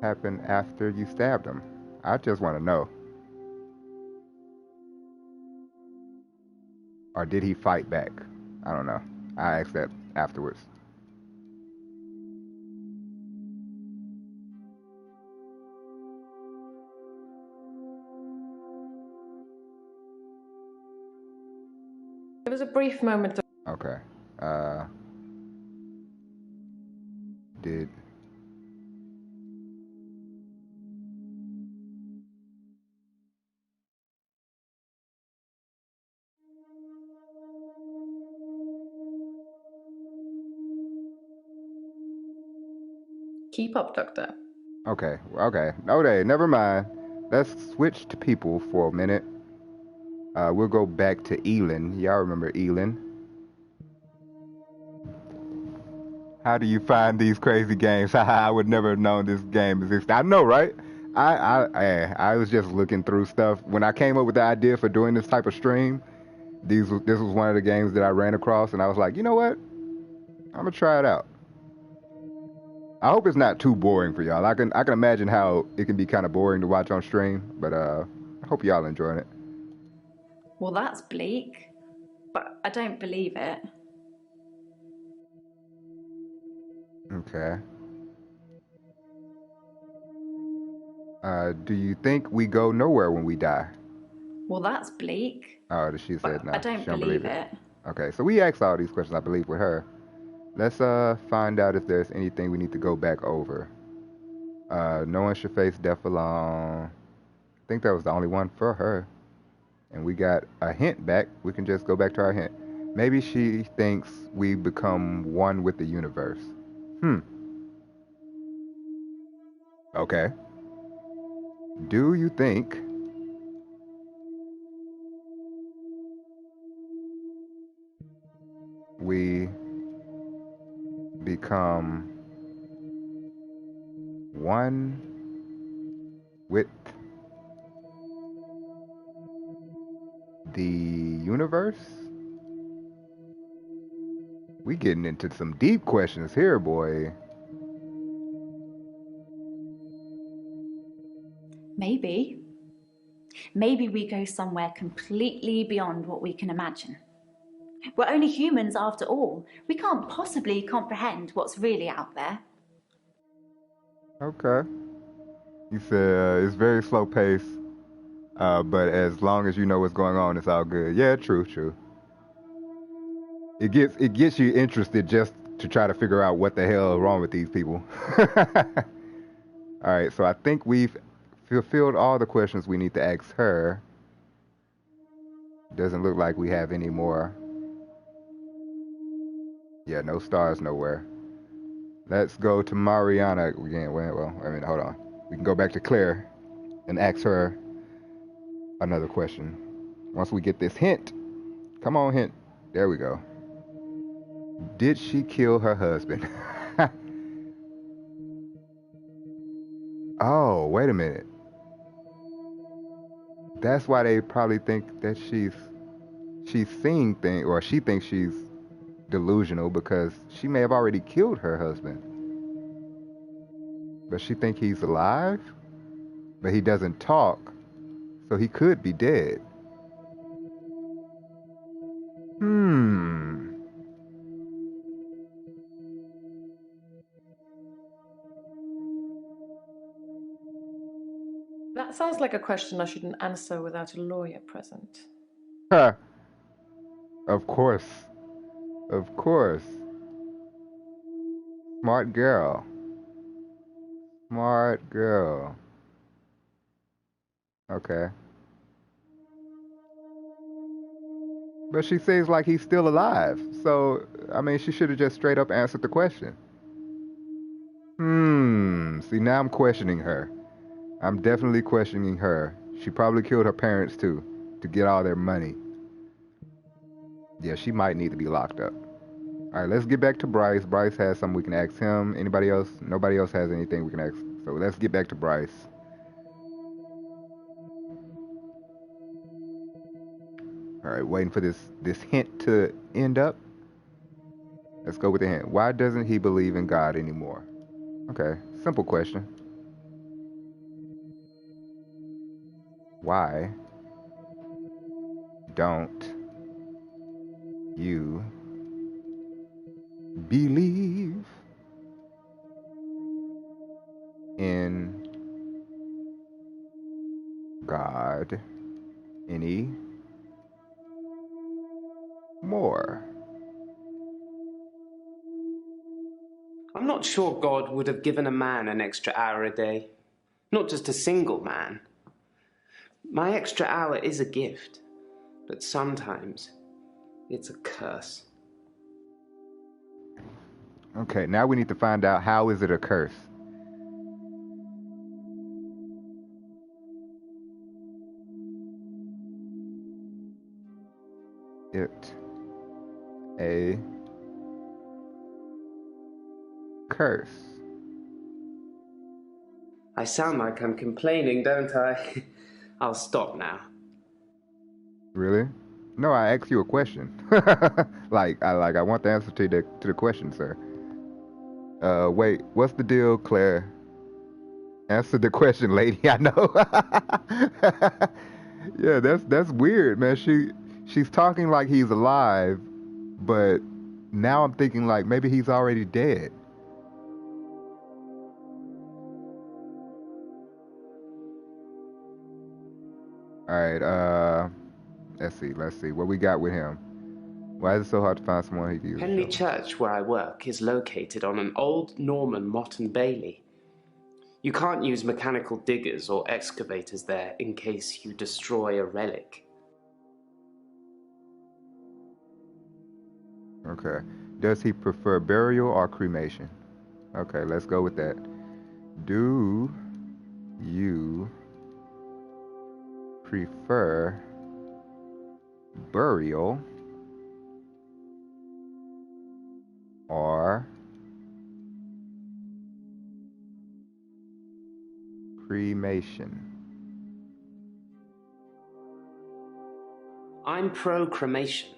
Happened after you stabbed him? I just want to know. Or did he fight back? I don't know. I asked that afterwards. It was a brief moment of... Okay. Did Keep up, Doctor. Okay. Okay, never mind. Let's switch to people for a minute. We'll go back to Elin. Y'all remember Elin? How do you find these crazy games? I would never have known this game existed. I know, right? I was just looking through stuff. When I came up with the idea for doing this type of stream, this was one of the games that I ran across, and I was like, you know what? I'm gonna try it out. I hope it's not too boring for y'all. I can imagine how it can be kind of boring to watch on stream, but I hope y'all enjoying it. Well, that's bleak, but I don't believe it. Okay. Do you think we go nowhere when we die? Well, that's bleak. Oh, she said no. I don't She don't believe it. Okay, so we asked all these questions, I believe, with her. Let's find out if there's anything we need to go back over. No one should face death alone. I think that was the only one for her. And we got a hint back. We can just go back to our hint. Maybe she thinks we become one with the universe. Okay. Do you think we become one with the universe? We getting into some deep questions here, boy. Maybe. Maybe we go somewhere completely beyond what we can imagine. We're only humans after all. We can't possibly comprehend what's really out there. Okay. You said it's very slow pace, but as long as you know what's going on, it's all good. Yeah, true. It gets you interested just to try to figure out what the hell is wrong with these people. All right, so I think we've fulfilled all the questions we need to ask her. Doesn't look like we have any more. Yeah, no stars nowhere. Let's go to Mariana again. Well, I mean, hold on. We can go back to Claire and ask her another question. Once we get this hint. Come on, hint. There we go. Did she kill her husband? Oh, wait a minute. That's why they probably think that she's seeing things, or she thinks she's delusional because she may have already killed her husband. But she think he's alive, but he doesn't talk, so he could be dead. That sounds like a question I shouldn't answer without a lawyer present. Of course. Of course. Smart girl. Smart girl. Okay. But she seems like he's still alive. So, I mean, she should have just straight up answered the question. See, now I'm questioning her. I'm definitely questioning her. She probably killed her parents too, to get all their money. Yeah, she might need to be locked up. All right, let's get back to Bryce. Bryce has something we can ask him. Anybody else? Nobody else has anything we can ask. So let's get back to Bryce. All right, waiting for this hint to end up. Let's go with the hint. Why doesn't he believe in God anymore? Okay, simple question. Why don't you believe in God anymore? I'm not sure God would have given a man an extra hour a day. Not just a single man. My extra hour is a gift, but sometimes it's a curse. Okay, now we need to find out, how is it a curse? It a curse. I sound like I'm complaining, don't I? I'll stop now. Really? No, I asked you a question. I want the answer to the question, sir. Wait, what's the deal, Claire? Answer the question, lady. I know. Yeah, that's weird, man. She's talking like he's alive, but now I'm thinking like maybe he's already dead. All right, let's see what we got with him. Why is it so hard to find someone who can use a Henley shovel? Church, where I work, is located on an old Norman motte and bailey. You can't use mechanical diggers or excavators there in case you destroy a relic. Okay. Does he prefer burial or cremation? Okay, let's go with that. Do you prefer burial or cremation? I'm pro-cremation,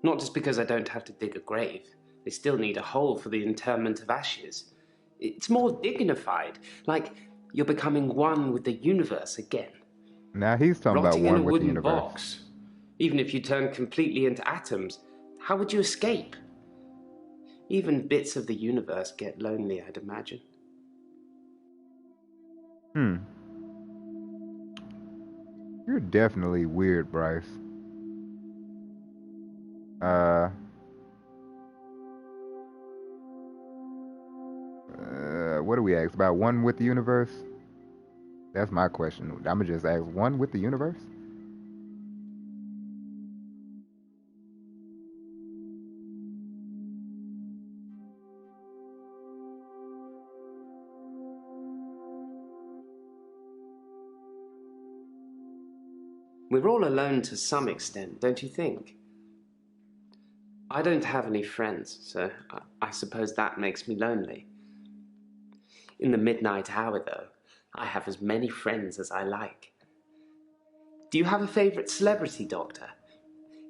not just because I don't have to dig a grave. They still need a hole for the interment of ashes. It's more dignified, like you're becoming one with the universe again. Now he's talking about Rotting in a one with the wooden universe. box. Even if you turn completely into atoms, how would you escape? Even bits of the universe get lonely, I'd imagine. You're definitely weird, Bryce. What do we ask about one with the universe? That's my question. I'ma just ask one with the universe. We're all alone to some extent, don't you think? I don't have any friends, so I suppose that makes me lonely. In the midnight hour, though, I have as many friends as I like. Do you have a favorite celebrity, Doctor?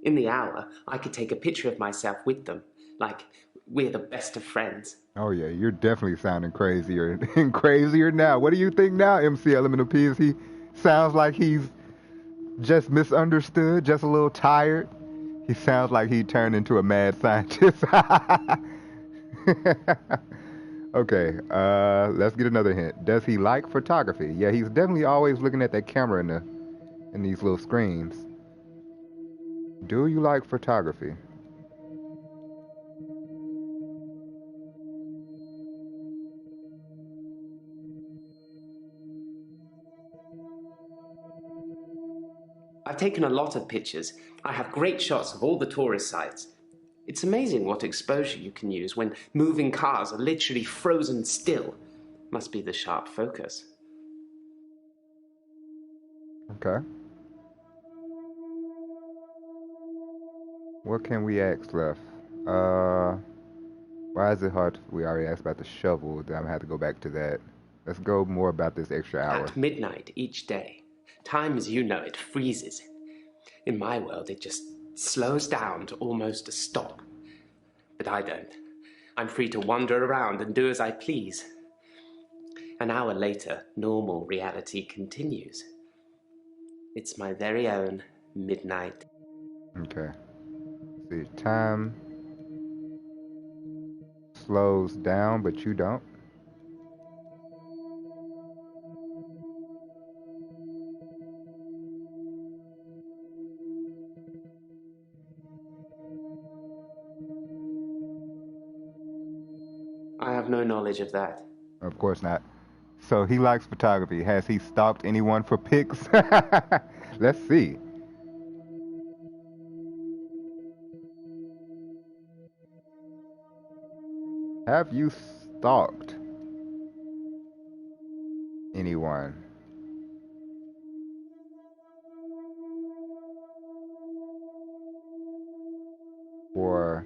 In the hour, I could take a picture of myself with them, like we're the best of friends. Oh yeah, you're definitely sounding crazier and crazier now. What do you think now, MC Elemental P? Is he sounds like he's just misunderstood, just a little tired? He sounds like he turned into a mad scientist. Okay, let's get another hint. Does he like photography? Yeah, he's definitely always looking at that camera in these little screens. Do you like photography? I've taken a lot of pictures. I have great shots of all the tourist sites. It's amazing what exposure you can use when moving cars are literally frozen still. Must be the sharp focus. Okay. What can we ask left? Why is it hard? We already asked about the shovel. Then I'm gonna have to go back to that. Let's go more about this extra hour. At midnight each day, time as you know it freezes. In my world, it just slows down to almost a stop. But I don't. I'm free to wander around and do as I please. An hour later, normal reality continues. It's my very own midnight. Okay. See, time slows down, but you don't. I have no knowledge of that. Of course not. So he likes photography. Has he stalked anyone for pics? Let's see. Have you stalked anyone? For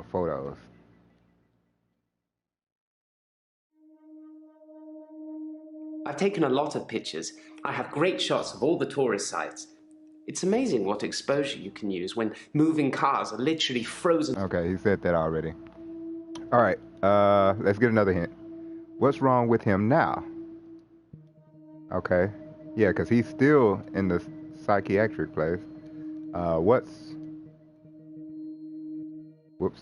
photos? I've taken a lot of pictures. I have great shots of all the tourist sites. It's amazing what exposure you can use when moving cars are literally frozen. Okay, he said that already. All right, let's get another hint. What's wrong with him now? Okay, yeah, because he's still in the psychiatric place. Whoops. What's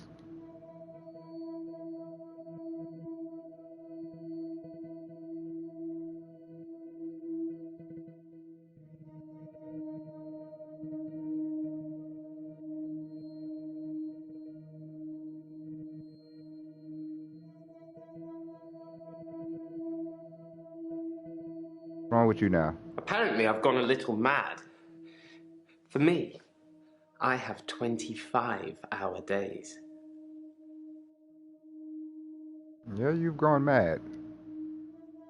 wrong with you now? Apparently, I've gone a little mad. For me, I have 25-hour days. Yeah, you've gone mad.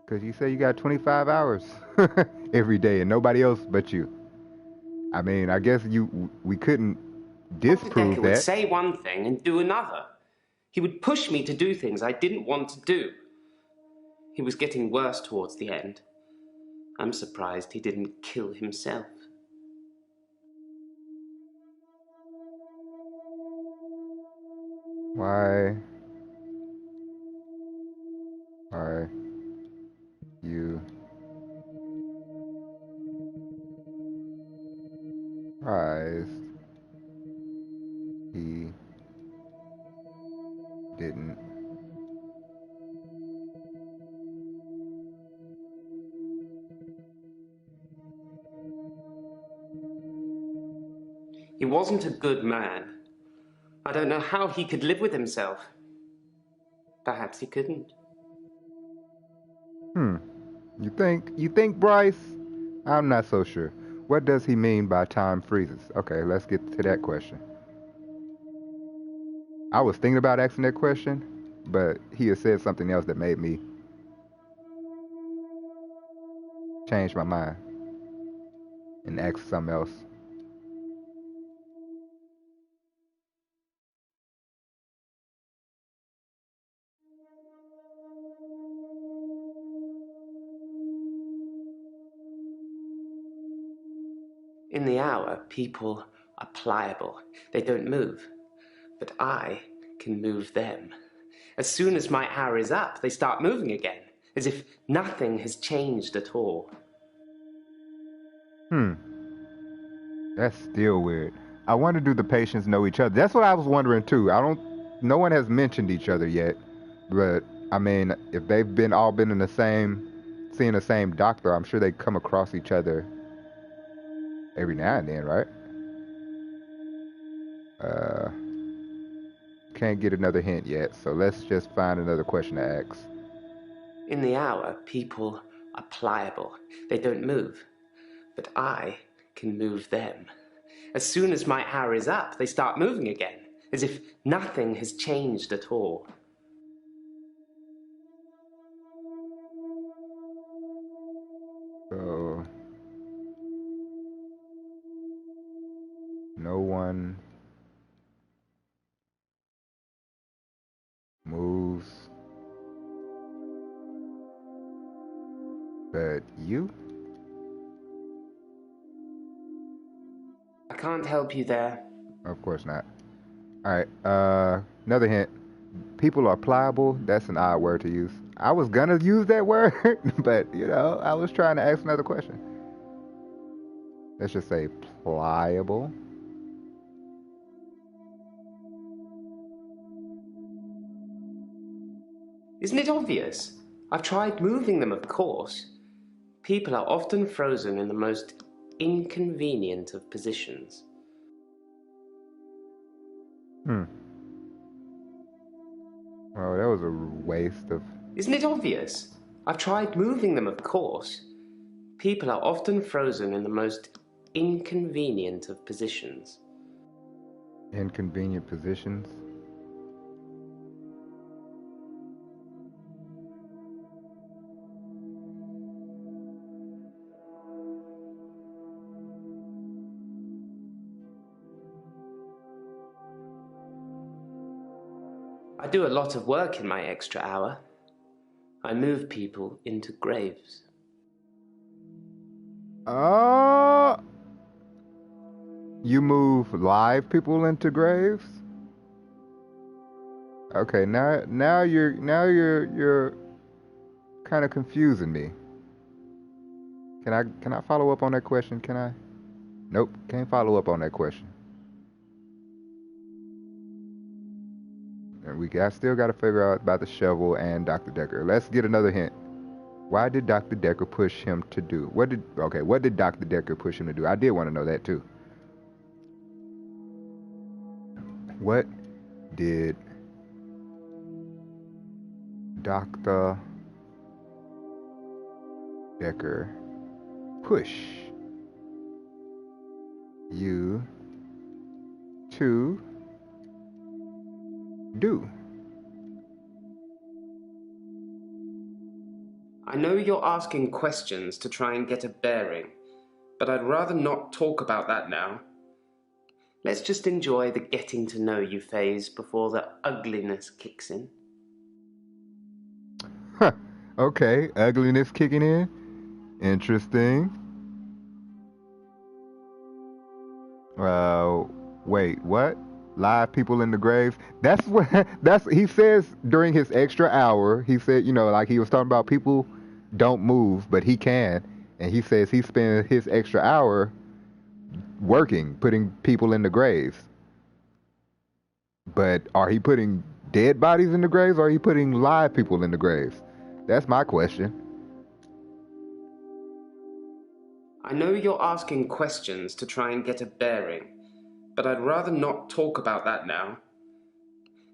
Because you say you got 25 hours every day and nobody else but you. I mean, I guess we couldn't disprove Dekker would that. say one thing and do another. He would push me to do things I didn't want to do. He was getting worse towards the end. I'm surprised he didn't kill himself. Why are you surprised he didn't? He wasn't a good man. I don't know how he could live with himself. Perhaps he couldn't. You think, Bryce? I'm not so sure. What does he mean by time freezes? Okay, let's get to that question. I was thinking about asking that question, but he had said something else that made me change my mind and ask something else. In the hour, people are pliable. They don't move. But I can move them. As soon as my hour is up, they start moving again, as if nothing has changed at all. That's still weird. I wonder, do the patients know each other? That's what I was wondering too. No one has mentioned each other yet, but I mean, if they've all been seeing the same doctor, I'm sure they come across each other every now and then, right? Uh, can't get another hint yet, so let's just find another question to ask. In the hour, people are pliable. They don't move. But I can move them. As soon as my hour is up, they start moving again, as if nothing has changed at all. So, no one moves but you? I can't help you there. Of course not. Alright, another hint. People are pliable. That's an odd word to use. I was gonna use that word, but I was trying to ask another question. Let's just say pliable. Isn't it obvious? I've tried moving them, of course. People are often frozen in the most inconvenient of positions. Oh, that was a waste of... Isn't it obvious? I've tried moving them, of course. People are often frozen in the most inconvenient of positions. inconvenient positions. I do a lot of work in my extra hour. I move people into graves. You move live people into graves? Okay, now you're kind of confusing me. Can I follow up on that question? Can I? Nope, can't follow up on that question. And I still got to figure out about the shovel and Dr. Dekker. Let's get another hint. Why did Dr. Dekker push him to do? What did Dr. Dekker push him to do? I did want to know that too. What did Dr. Dekker push you to do? I know you're asking questions to try and get a bearing, but I'd rather not talk about that now. Let's just enjoy the getting to know you phase before the ugliness kicks in. Huh. Okay, ugliness kicking in. Interesting. Uh, wait, what? Live people in the graves? That's what he says during his extra hour. He said, like he was talking about people don't move, but he can. And he says he spends his extra hour working, putting people in the graves. But are he putting dead bodies in the graves or are he putting live people in the graves? That's my question. I know you're asking questions to try and get a bearing, but I'd rather not talk about that now.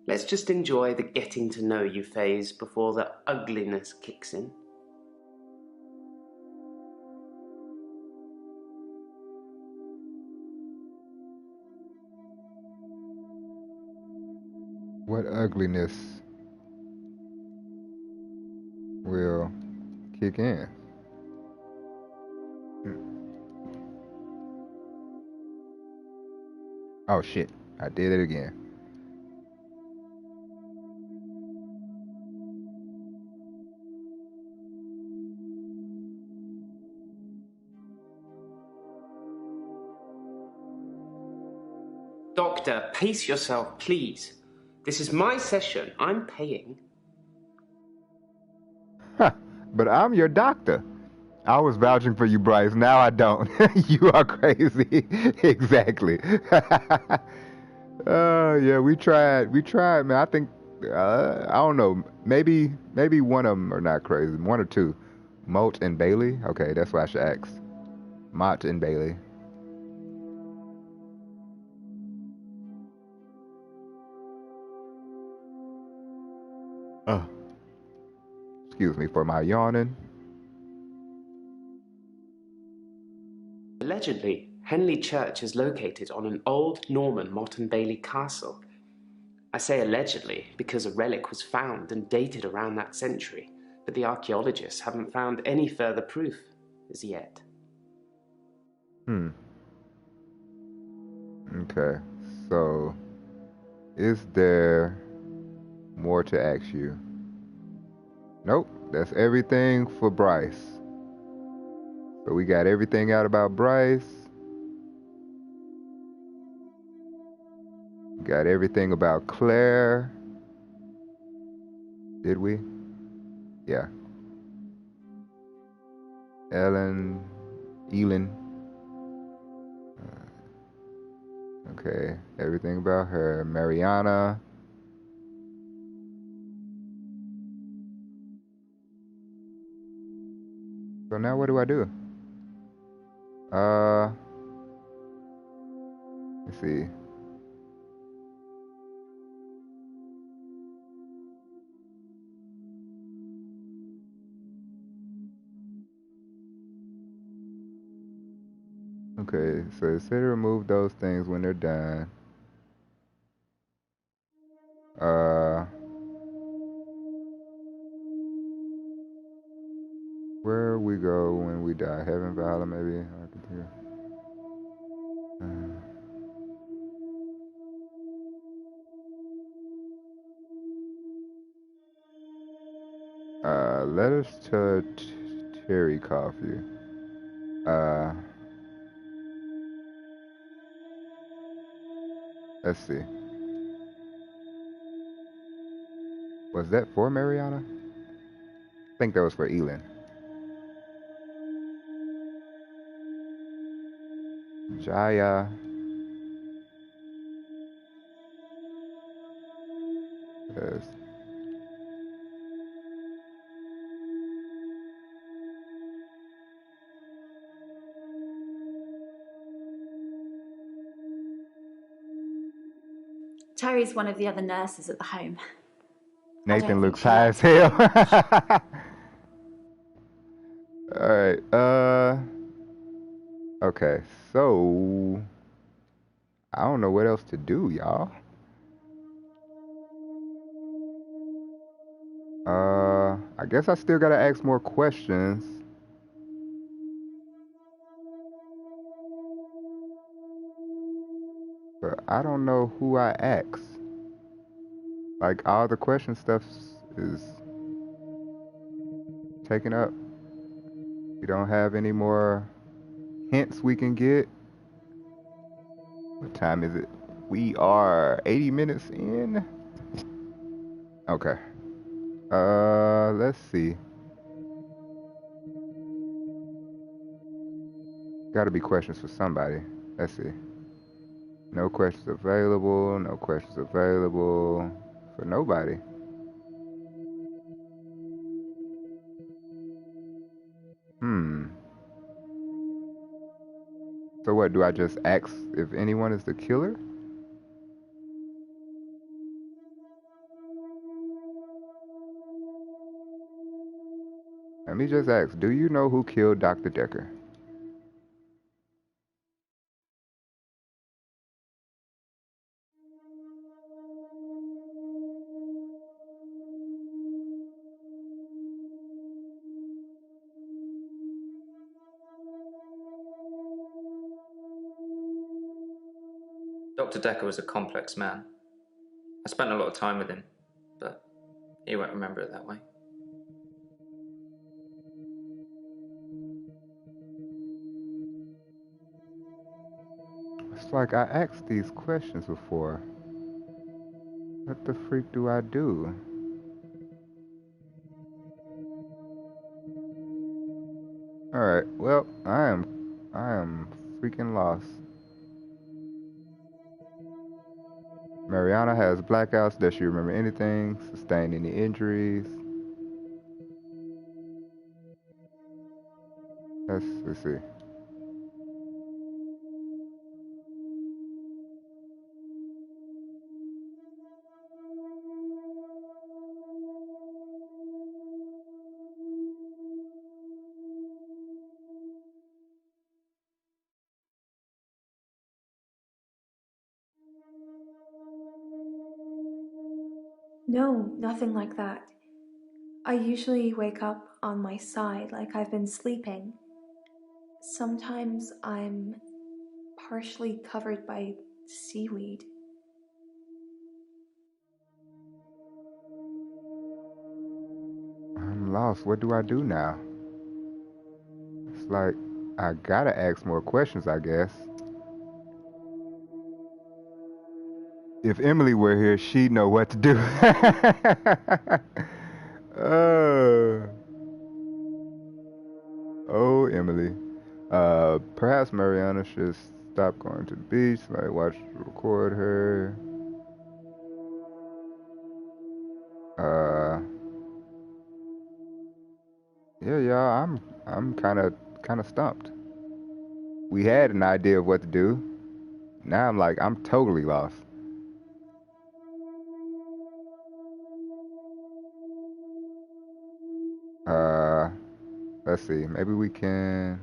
Let's just enjoy the getting to know you phase before the ugliness kicks in. What ugliness will kick in? Oh shit, I did it again. Doctor, pace yourself, please. This is my session. I'm paying. Huh, but I'm your doctor. I was vouching for you, Bryce. Now I don't. You are crazy. Exactly. Yeah, we tried. We tried, man. I think I don't know. Maybe one of them are not crazy. One or two. Mott and Bailey. Okay, that's what I should ask. Mott and Bailey. Oh, excuse me for my yawning. Allegedly, Henley Church is located on an old Norman Mott and Bailey castle. I say allegedly because a relic was found and dated around that century, but the archaeologists haven't found any further proof as yet. Okay, so is there more to ask you? Nope, that's everything for Bryce. So we got everything out about Bryce. Got everything about Claire. Did we? Yeah. Elin. Okay, everything about her. Mariana. So now what do I do? Let's see. Okay, so it said to remove those things when they're done. Where we go when we die? Heaven, Valhalla, maybe. I could hear. Letters to Terry Coffee. Uh, Let's see. Was that for Mariana? I think that was for Elin. Jaya. Yes. Terry's one of the other nurses at the home. Nathan looks she high likes as hell. Alright, okay, so I don't know what else to do, y'all. I guess I still gotta ask more questions. But I don't know who I ask. Like, all the question stuff is taken up. We don't have any more hints we can get. What time is it? We are 80 minutes in. Okay. Let's see. Gotta be questions for somebody. Let's see. No questions available. No questions available for nobody. So what, do I just ask if anyone is the killer? Let me just ask, do you know who killed Dr. Dekker? Dr. Dekker was a complex man. I spent a lot of time with him, but he won't remember it that way. It's like I asked these questions before. What the freak do I do? Alright, well, I am freaking lost. Mariana has blackouts. Does she remember anything? Sustain any injuries? Let's see. No, nothing like that. I usually wake up on my side like I've been sleeping. Sometimes I'm partially covered by seaweed. I'm lost. What do I do now? It's like I gotta ask more questions, I guess. If Emily were here, she'd know what to do. Oh, Emily. Perhaps Mariana should stop going to the beach. Like, watch, record her. Uh, yeah, y'all. I'm kind of stumped. We had an idea of what to do. Now I'm totally lost. Uh, let's see. Maybe we can.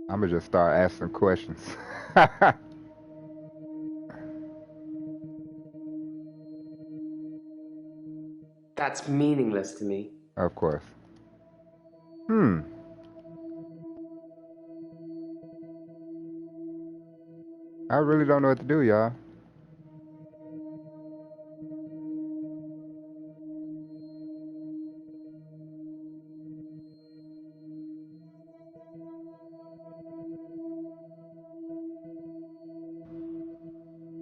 I'm gonna just start asking questions. That's meaningless to me. Of course. I really don't know what to do, y'all.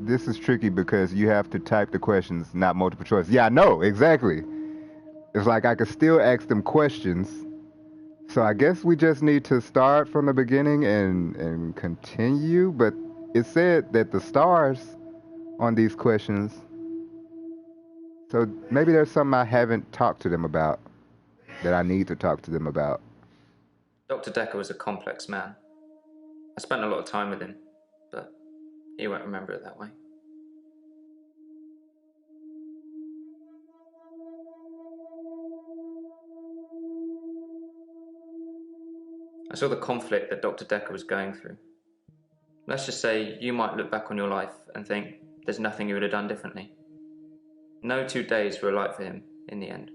This is tricky because you have to type the questions, not multiple choice. Yeah, I know, exactly. It's like I could still ask them questions. So I guess we just need to start from the beginning and continue. But it said that the stars on these questions. So maybe there's something I haven't talked to them about that I need to talk to them about. Dr. Dekker was a complex man. I spent a lot of time with him, but he won't remember it that way. I saw the conflict that Dr. Dekker was going through. Let's just say you might look back on your life and think there's nothing you would have done differently. No 2 days were alike for him in the end.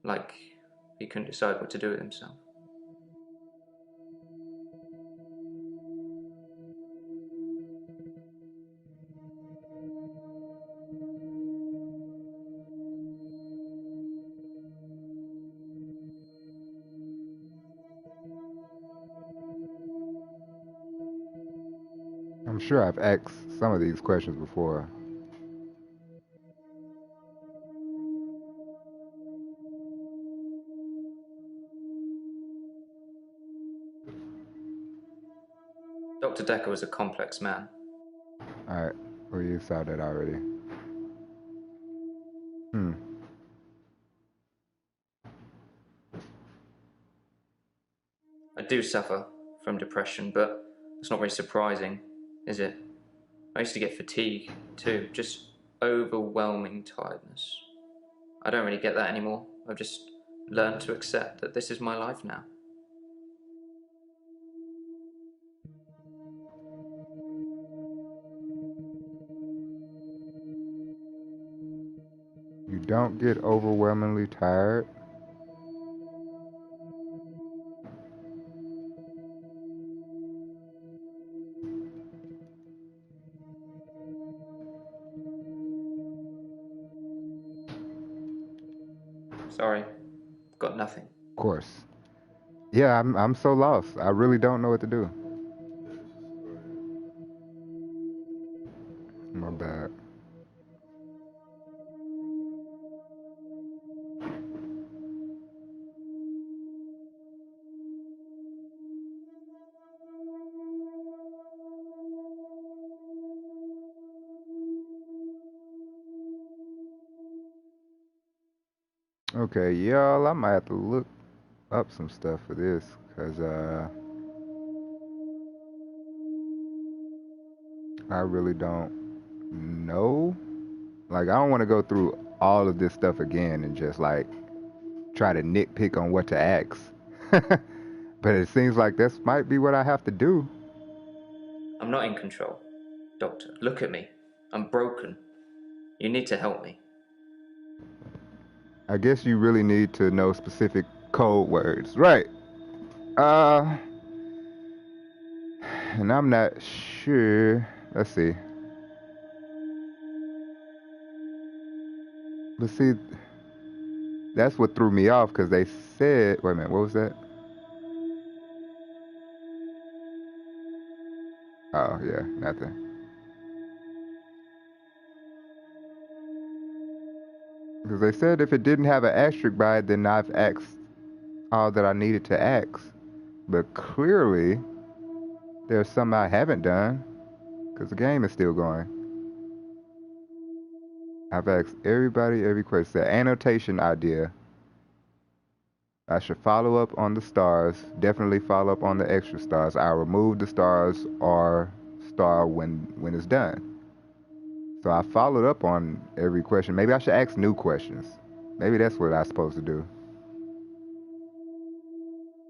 Like he couldn't decide what to do with himself. I'm sure I've asked some of these questions before. Dr. Dekker was a complex man. Alright, well, you saw that already. Hmm. I do suffer from depression, but it's not very surprising, is it? I used to get fatigue too, just overwhelming tiredness. I don't really get that anymore. I've just learned to accept that this is my life now. You don't get overwhelmingly tired. Sorry, got nothing. Of course. Yeah, I'm so lost. I really don't know what to do. My bad. Okay, y'all, I might have to look up some stuff for this, cause I really don't know. Like, I don't want to go through all of this stuff again and just like try to nitpick on what to ask. But it seems like this might be what I have to do. I'm not in control. Doctor, look at me. I'm broken. You need to help me. I guess you really need to know specific code words, right? Uh, and I'm not sure. Let's see. But see, that's what threw me off because they said, wait a minute, what was that? Oh, yeah, nothing. Because they said if it didn't have an asterisk by it, then I've asked all that I needed to ask. But clearly, there's some I haven't done because the game is still going. I've asked everybody every question. The annotation idea. I should follow up on the stars. Definitely follow up on the extra stars. I'll remove the stars or star when it's done. So I followed up on every question. Maybe I should ask new questions. Maybe that's what I'm supposed to do.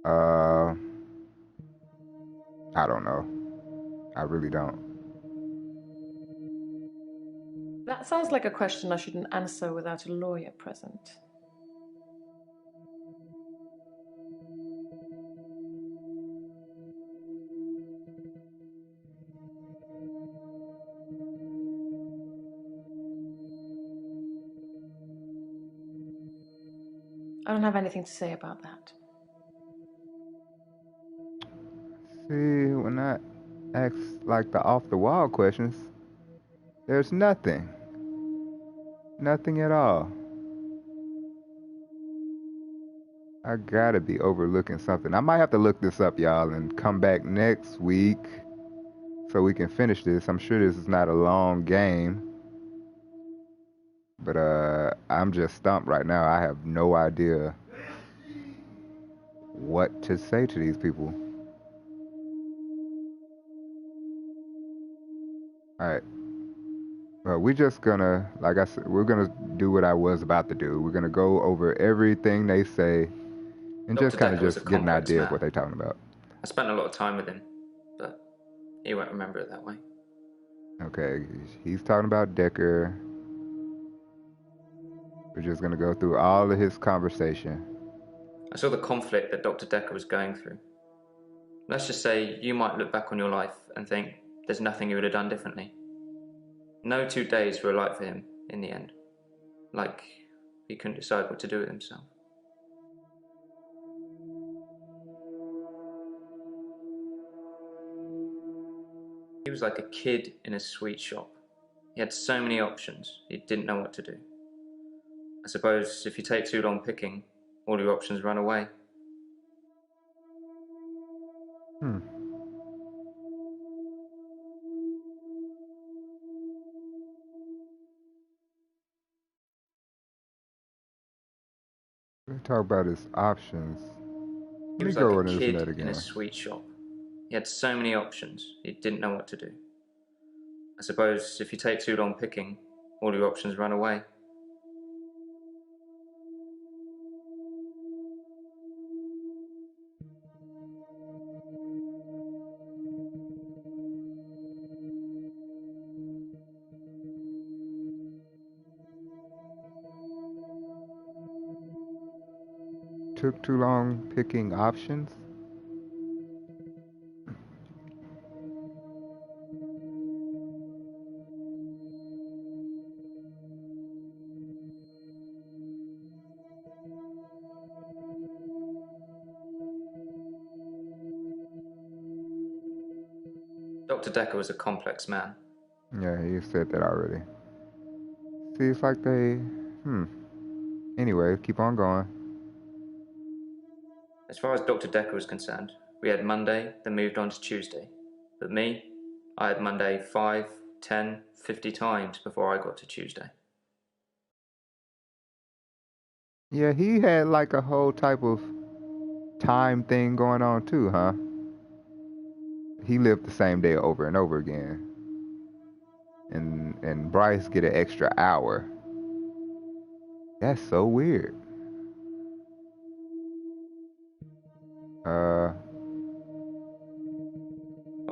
Uh, I don't know. I really don't. That sounds like a question I shouldn't answer without a lawyer present. I don't have anything to say about that. See, when I ask like the off-the-wall questions, there's nothing. Nothing at all. I gotta be overlooking something. I might have to look this up, y'all, and come back next week so we can finish this. I'm sure this is not a long game, but I'm just stumped right now. I have no idea what to say to these people. All right. Well, we're just gonna, like I said, we're gonna do what I was about to do. We're gonna go over everything they say and Dr. just kind of Dekker was a just get an complex idea of man. what they're talking about. I spent a lot of time with him, but he won't remember it that way. Okay, he's talking about Dekker. We're just gonna go through all of his conversation. I saw the conflict that Dr. Dekker was going through. Let's just say you might look back on your life and think there's nothing you would have done differently. No 2 days were alike for him in the end. Like he couldn't decide what to do with himself. He was like a kid in a sweet shop. He had so many options, he didn't know what to do. I suppose if you take too long picking, all your options run away. Let's talk about his options. He Let me was like go a and listen to that kid in a again. sweet shop. He had so many options, he didn't know what to do. I suppose if you take too long picking, all your options run away. Took too long picking options? Dr. Dekker was a complex man. Yeah, you said that already. See, it's like they... Anyway, keep on going. As far as Dr. Dekker was concerned, we had Monday, then moved on to Tuesday. But me, I had Monday 5, 10, 50 times before I got to Tuesday. Yeah, he had like a whole type of time thing going on too, huh? He lived the same day over and over again. And Bryce get an extra hour. That's so weird. I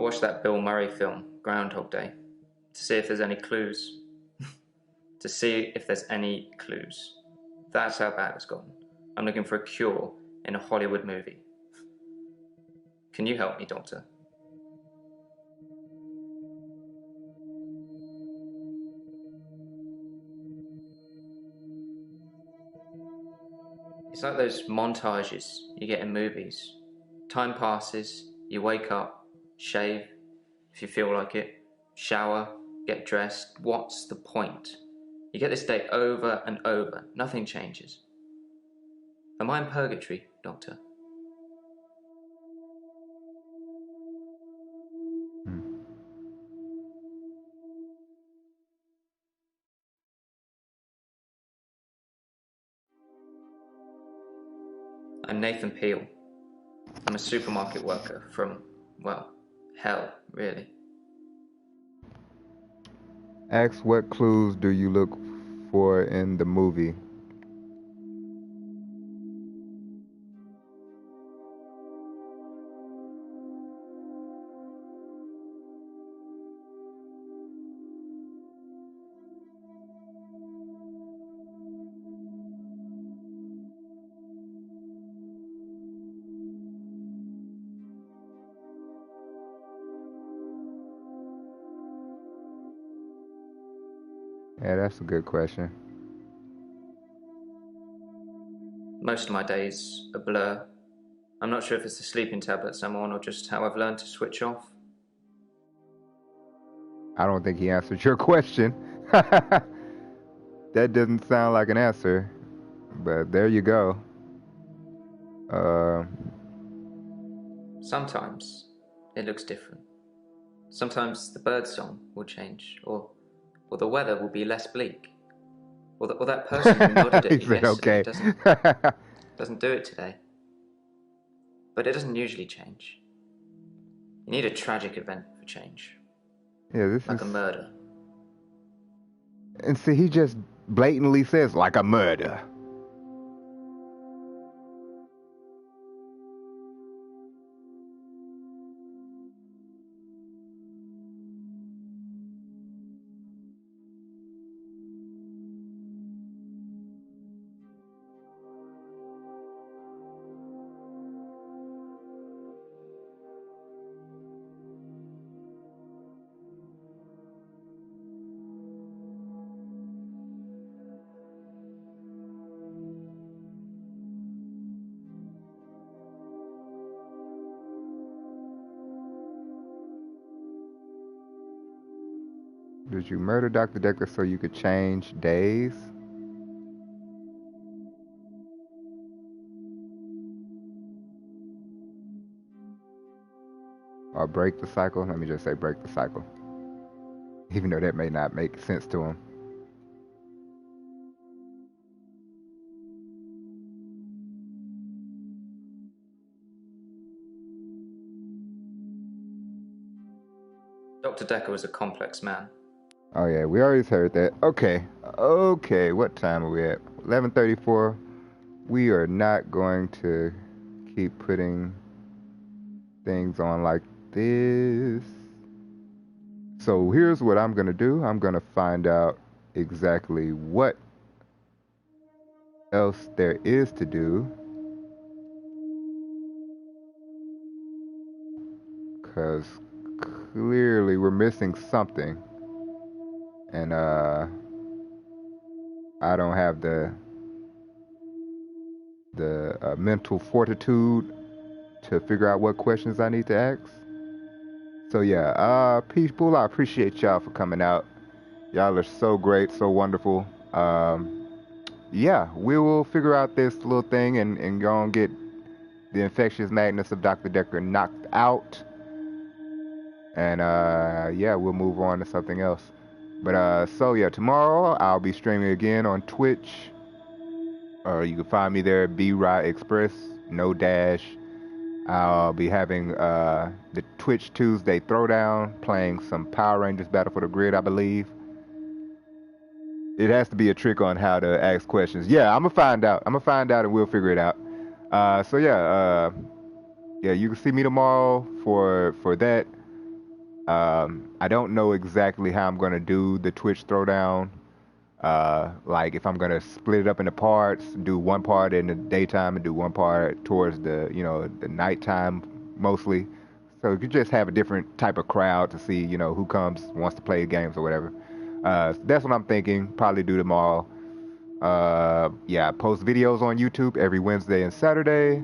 watched that Bill Murray film, Groundhog Day, to see if there's any clues. To see if there's any clues. That's how bad it's gotten. I'm looking for a cure in a Hollywood movie. Can you help me, Doctor? It's like those montages you get in movies. Time passes, you wake up, shave, if you feel like it, shower, get dressed. What's the point? You get this day over and over, nothing changes. Am I in purgatory, Doctor? I'm Nathan Peel. I'm a supermarket worker from, well, hell, really. Ask what clues do you look for in the movie? Yeah, that's a good question. Most of my days a blur. I'm not sure if it's the sleeping tablets I'm on or just how I've learned to switch off. I don't think he answered your question. That doesn't sound like an answer, but there you go. Sometimes it looks different. Sometimes the bird song will change, or the weather will be less bleak, or that person who nodded at He me said, yesterday okay. doesn't do it today. But it doesn't usually change. You need a tragic event for change. Yeah, this like is a murder. And see, he just blatantly says like a murder. Did you murder Dr. Dekker so you could change days? Or break the cycle? Let me just say break the cycle. Even though that may not make sense to him. Dr. Dekker was a complex man. Oh yeah, we always heard that. Okay, what time are we at? 11:34. We are not going to keep putting things on like this. So here's what I'm gonna do. I'm gonna find out exactly what else there is to do. Because clearly we're missing something. And I don't have the mental fortitude to figure out what questions I need to ask. So yeah, people, I appreciate y'all for coming out. Y'all are so great, so wonderful. Yeah, we will figure out this little thing and go and get the infectious madness of Dr. Dekker knocked out. And yeah, we'll move on to something else. But so yeah, tomorrow I'll be streaming again on Twitch. You can find me there, B-Rhy Express, no dash. I'll be having the Twitch Tuesday Throwdown, playing some Power Rangers Battle for the Grid, I believe. It has to be a trick on how to ask questions. Yeah, I'm gonna find out. And we'll figure it out. So yeah, you can see me tomorrow for that. I don't know exactly how I'm gonna do the Twitch Throwdown. Like if I'm gonna split it up into parts, do one part in the daytime and do one part towards the the nighttime mostly. So you could just have a different type of crowd to see who wants to play games or whatever. That's what I'm thinking. Probably do tomorrow. Yeah, post videos on YouTube every Wednesday and Saturday.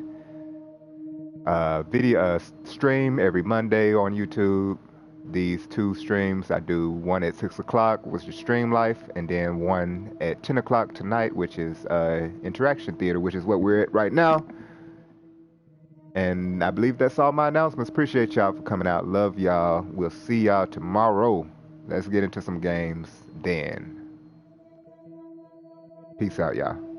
Video stream every Monday on YouTube. These two streams, I do one at 6 o'clock, which is Stream Life, and then one at 10 o'clock tonight, which is Interaction Theater, which is what we're at right now. And I believe that's all my announcements. Appreciate y'all for coming out. Love y'all. We'll see y'all tomorrow. Let's get into some games then. Peace out, y'all.